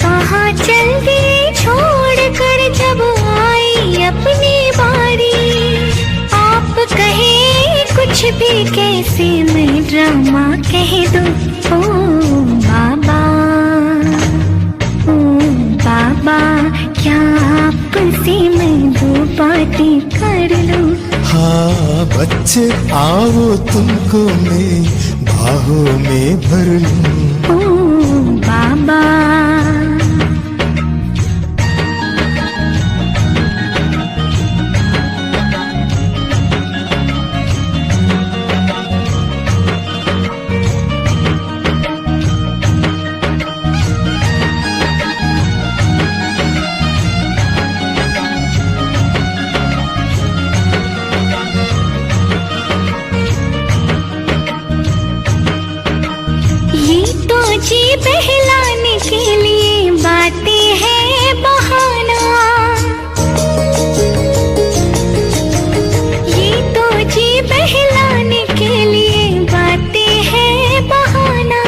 कहाँ चल गए छोड़ कर जब आई अपनी बारी। आप कहे कुछ भी कैसे मैं ड्रामा कह दूं। ओ बाबा, ओ बाबा क्या आपसे मैं दो बातें कर लूं। हाँ बच्चे आओ तुमको मैं बाहों में भर लूं। ओ बाबा जी बहलाने के लिए बातें हैं बहाना। ये तो जी बहलाने के लिए बातें हैं बहाना।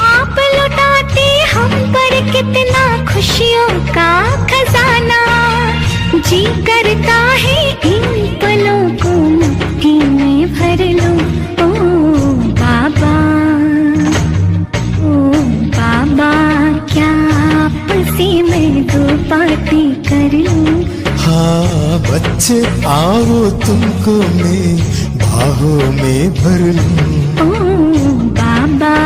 आप लुटाते हम पर कितना खुशियों का खजाना। जी करता है इन पलों को मिट्टी में भर लूं। ओ बाबा, बाबा क्या आपसे मैं दो बातें कर लूं। हाँ बच्चे आओ तुमको मैं बाहों में भर लूं। ओ बाबा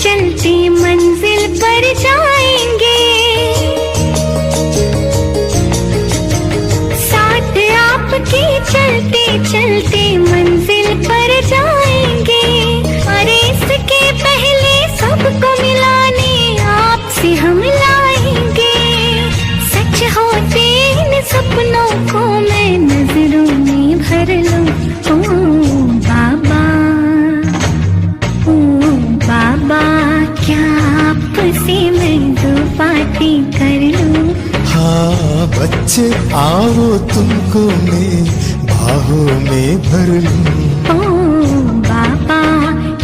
चलते मंजिल पर जाएंगे। साथ आपके चलते चलते मंजिल पर जाएंगे। अरे इसके पहले सबको मिलाने आपसे हम लाएंगे। सच होते इन सपनों को मैं नजरों में भर लूं। ओ बाबा, ओ बाबा क्या आपसे मैं दो बातें कर लूं। हाँ बच्चे आओ तुमको मैं बाहों में भर लूं। ओ बाबा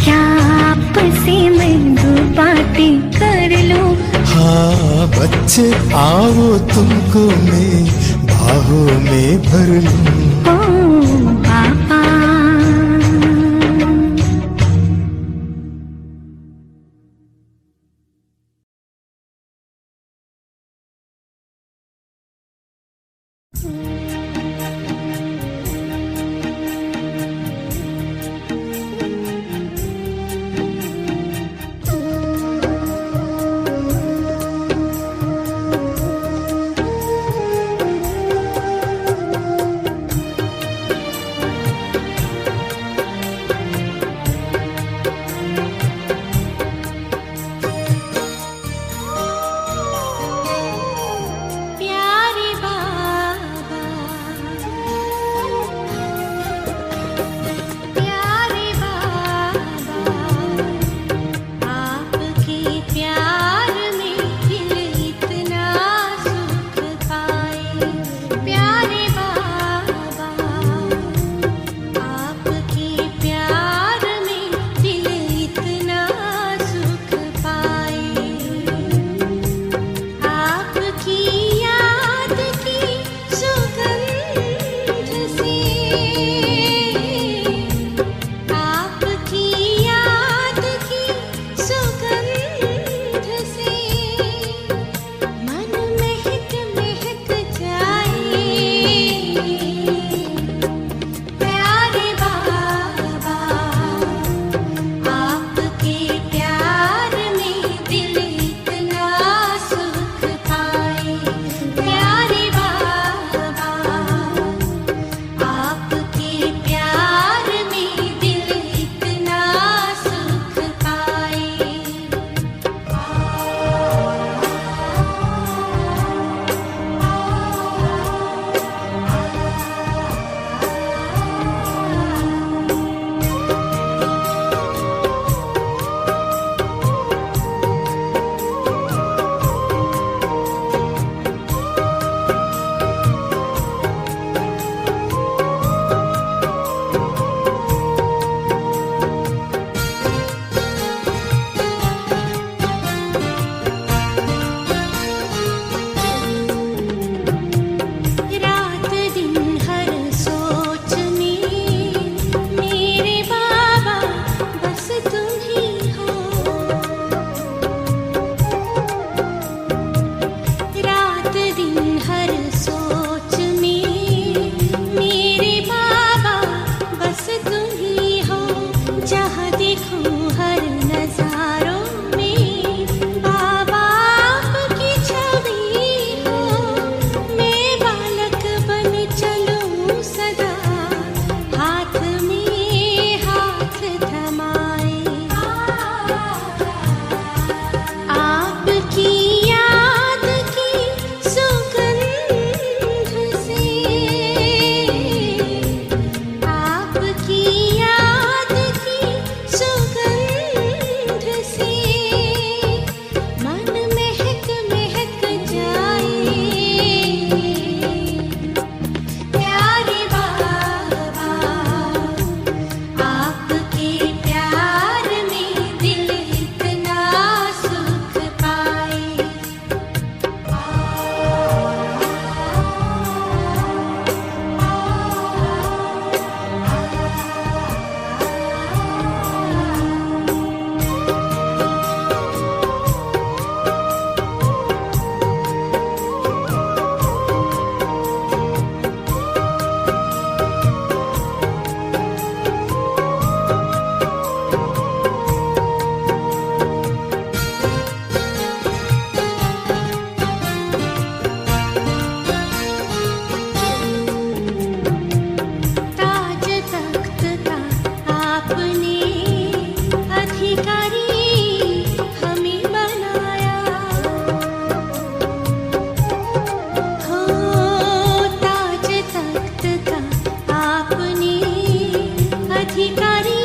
क्या आपसे मैं दो बातें कर लूं। हाँ बच्चे आओ तुमको मैं बाहों में भर लूं। ओ बाबा का आपने अधिकारी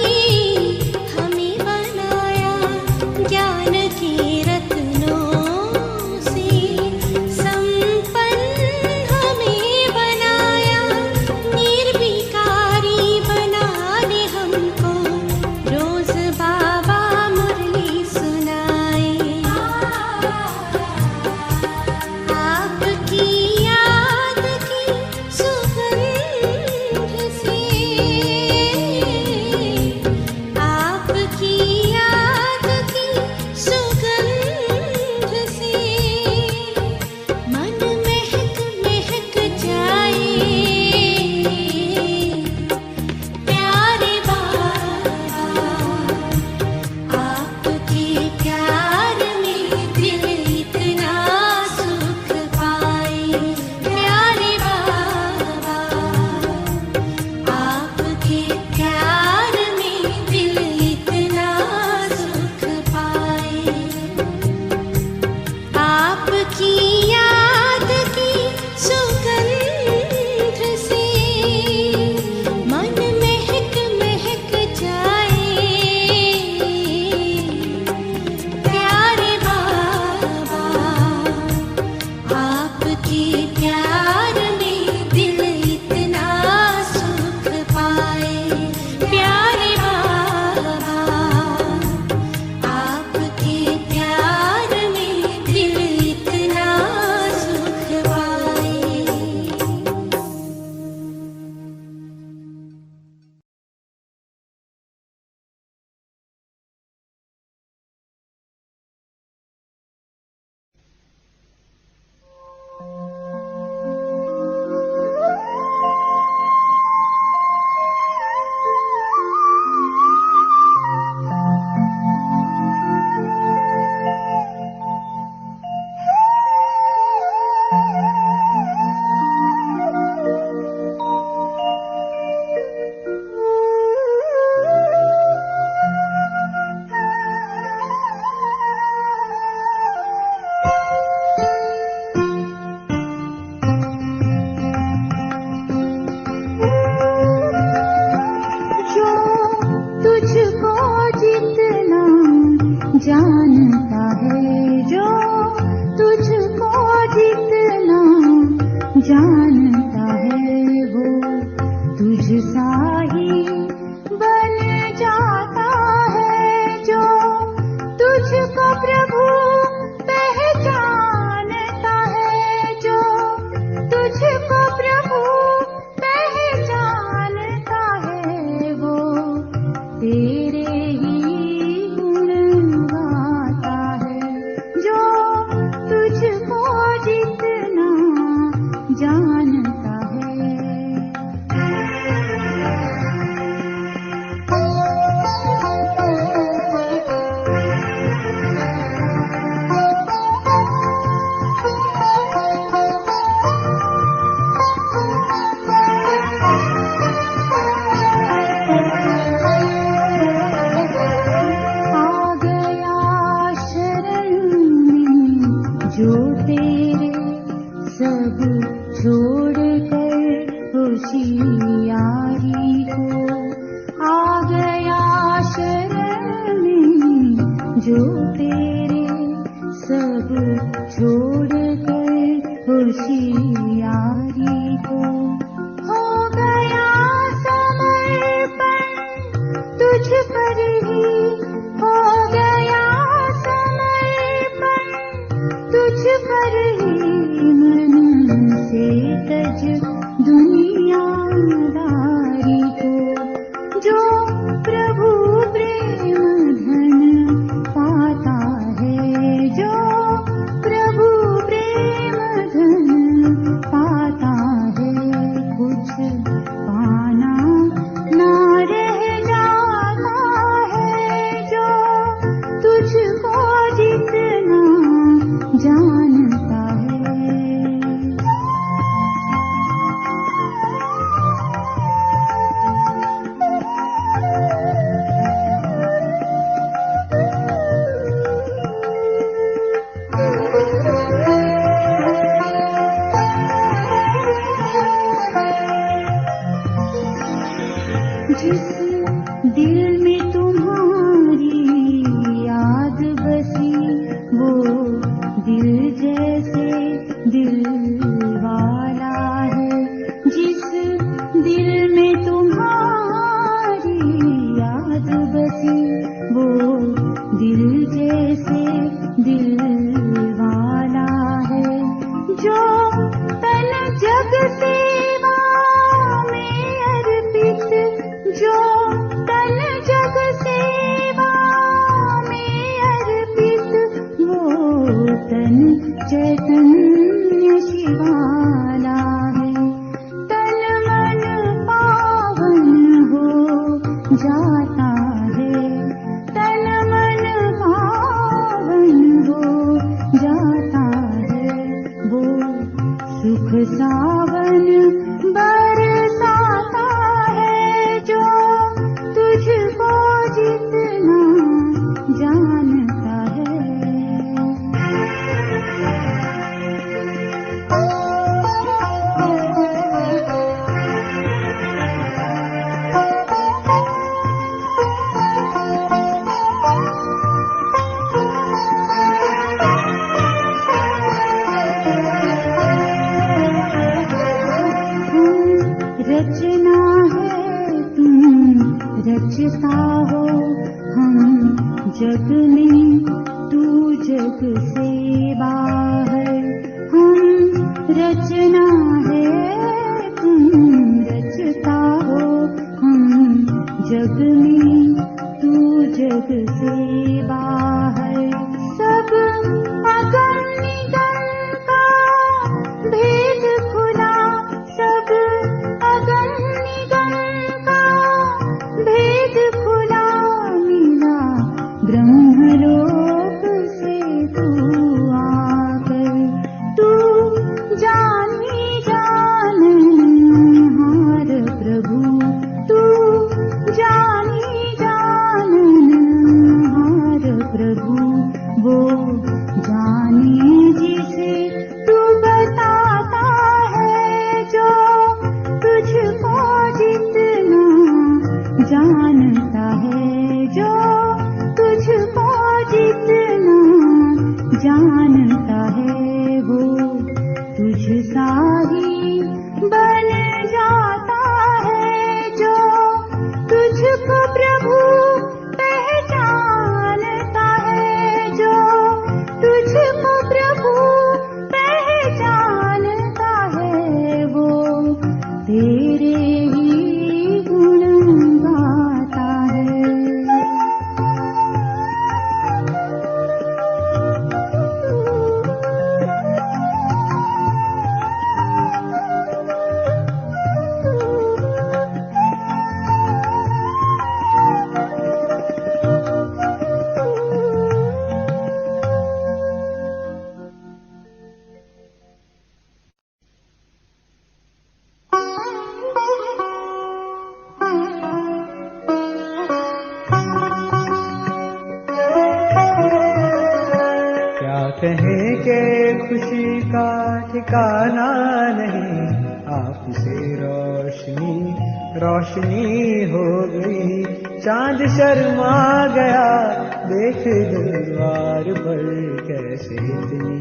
हमें बनाया, ज्ञान के रत्नों से संपन्न हमें बनाया, निर्विकारी बना दे हमको, रोज बाबा मुरली सुनाए। आपकी याद की सुगंध से, आपकी याद की सुगंध से मन महक महक जाए। प्यारे बाबा, आपके प्यार में दिल इतना सुख पाए। प्यारे बाबा, आपके प्यार में दिल इतना सुख पाए। आपकी याद की सुगंध से मन महक महक जाए। प्यारे बाबा, आपके प्यार में दिल इतना सुख पाए। प्यारे बाबा, आपके प्यार में दिल इतना सुख पाए। जो तुझको जितना जानता है, जो तुझको जितना जानता है, वो तुझ सा ही बन जाता है। जो तुझको प्रभु पहचानता है, जो तुझको प्रभु पहचानता है, वो तेरे ही गुण गाता है। जो तुझको जितना जानता है। आ गया शरण में जो तेरे सब छोड़कर होशियारी को। आ गया शरण में जो तेरे सब छोड़कर होशियारी को। हो गया समर्पण तुझ पर ही, हो गया समर्पण तुझ पर ही। मन से तज दुनियादारी को। जो प्रभु प्रेम धन पाता है, जो प्रभु प्रेम धन पाता है, कुछ पाना ना रह जाता है। जो तुझको जितना जानता है। जिस दिल में तुम्हारी याद बसी वो दिल जैसे दिल वाला है। जिस दिल में तुम्हारी याद बसी वो दिल जैसे दिल वाला है। जो तन जग सेवा में अर्पित, जो तन जग सेवा में अर्पित, वो तन चैतन्य शिवाला है। तन मन पावन हो जाता है, तन मन पावन हो जाता है। वो सुख सावन बरसाता है जो तुझको जितना जानता है। रचना है तुम रचता हो, हम जग में तू जग से बाहर। हम रचना है तुम रचता हो, हम जग में तू जग से बाहर। सब अगम निगम का भेद खुला, सब अगम निगम का भेद खुला मिला। ब्रह्मलोक से तू आकर तू जानी जाननहार प्रभु, तू जानी जाननहार प्रभु। वो जाने जिसे तू बताता है जो तुझको जितना जानता है, जो तुझको जितना जानता है। वो तुझ सा ही बन जाता है जो तुझको प्रभु पहचानता है, जो तुझको प्रभु पहचानता है। वो तेरे ही गुण गाता है। कहें के खुशी का ठिकाना नहीं, आपसे रोशनी रोशनी हो गई। चांद शर्मा गया देख दीवार पर कैसे इतनी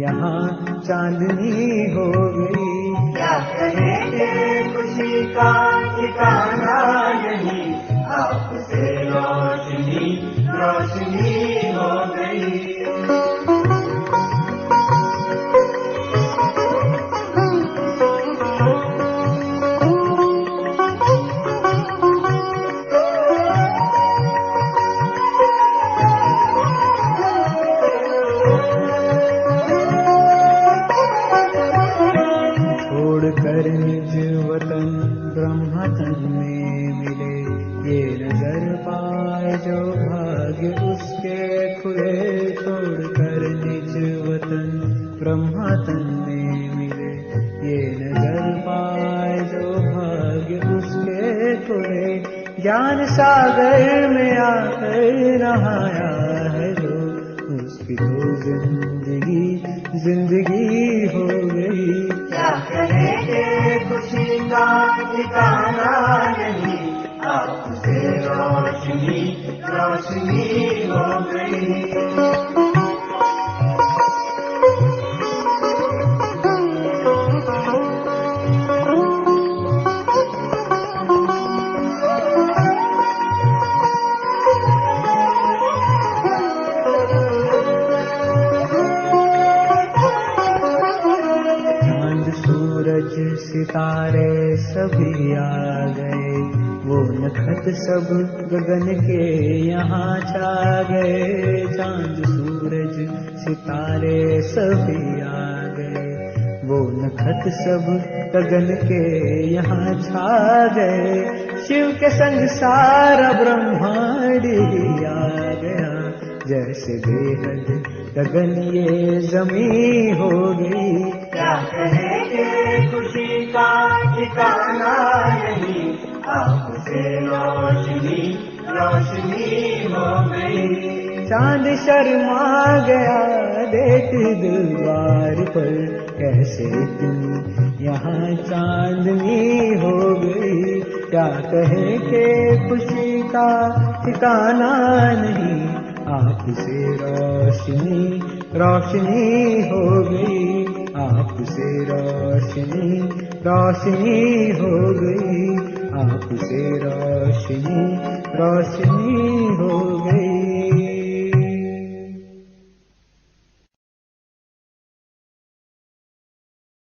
यहाँ चांदनी हो गई। क्या कहें के खुशी का ठिकाना नहीं, आपसे रोशनी रोशनी हो गई। छोड़कर निज वतन ब्रह्मतन में मिले, ये नजर पाए जो भाग्य उसके खुले। छोड़कर निज वतन ब्रह्मतन में मिले, ये नजर पाए जो भाग्य उसके खुले। ज्ञान सागर में आकर नहाया है जो, उसकी तो जिंदगी जिंदगी हो गई। क्या करें के खुशी का ठिकाना नहीं, आपसे रोशनी रोशनी हो गई। सितारे सभी आ गए, वो नखत सब गगन के यहाँ छा गए। चांद सूरज सितारे सभी आ गए, वो नखत सब गगन के यहाँ छा गए। शिव के संग सारा ब्रह्मांड ही आ गया, जैसे बेहद गगन ये जमी हो गई। क्या कहेंगे खुशी का ठिकाना नहीं, आपसे रोशनी रोशनी हो गई। चांद शर्मा गया देख दीवार पर, कैसे तुम यहाँ चांदनी हो गई। क्या कहे के खुशी का ठिकाना नहीं, आपसे रोशनी रोशनी हो गई। आपसे रोशनी रोशनी हो गई। आपसे रोशनी रोशनी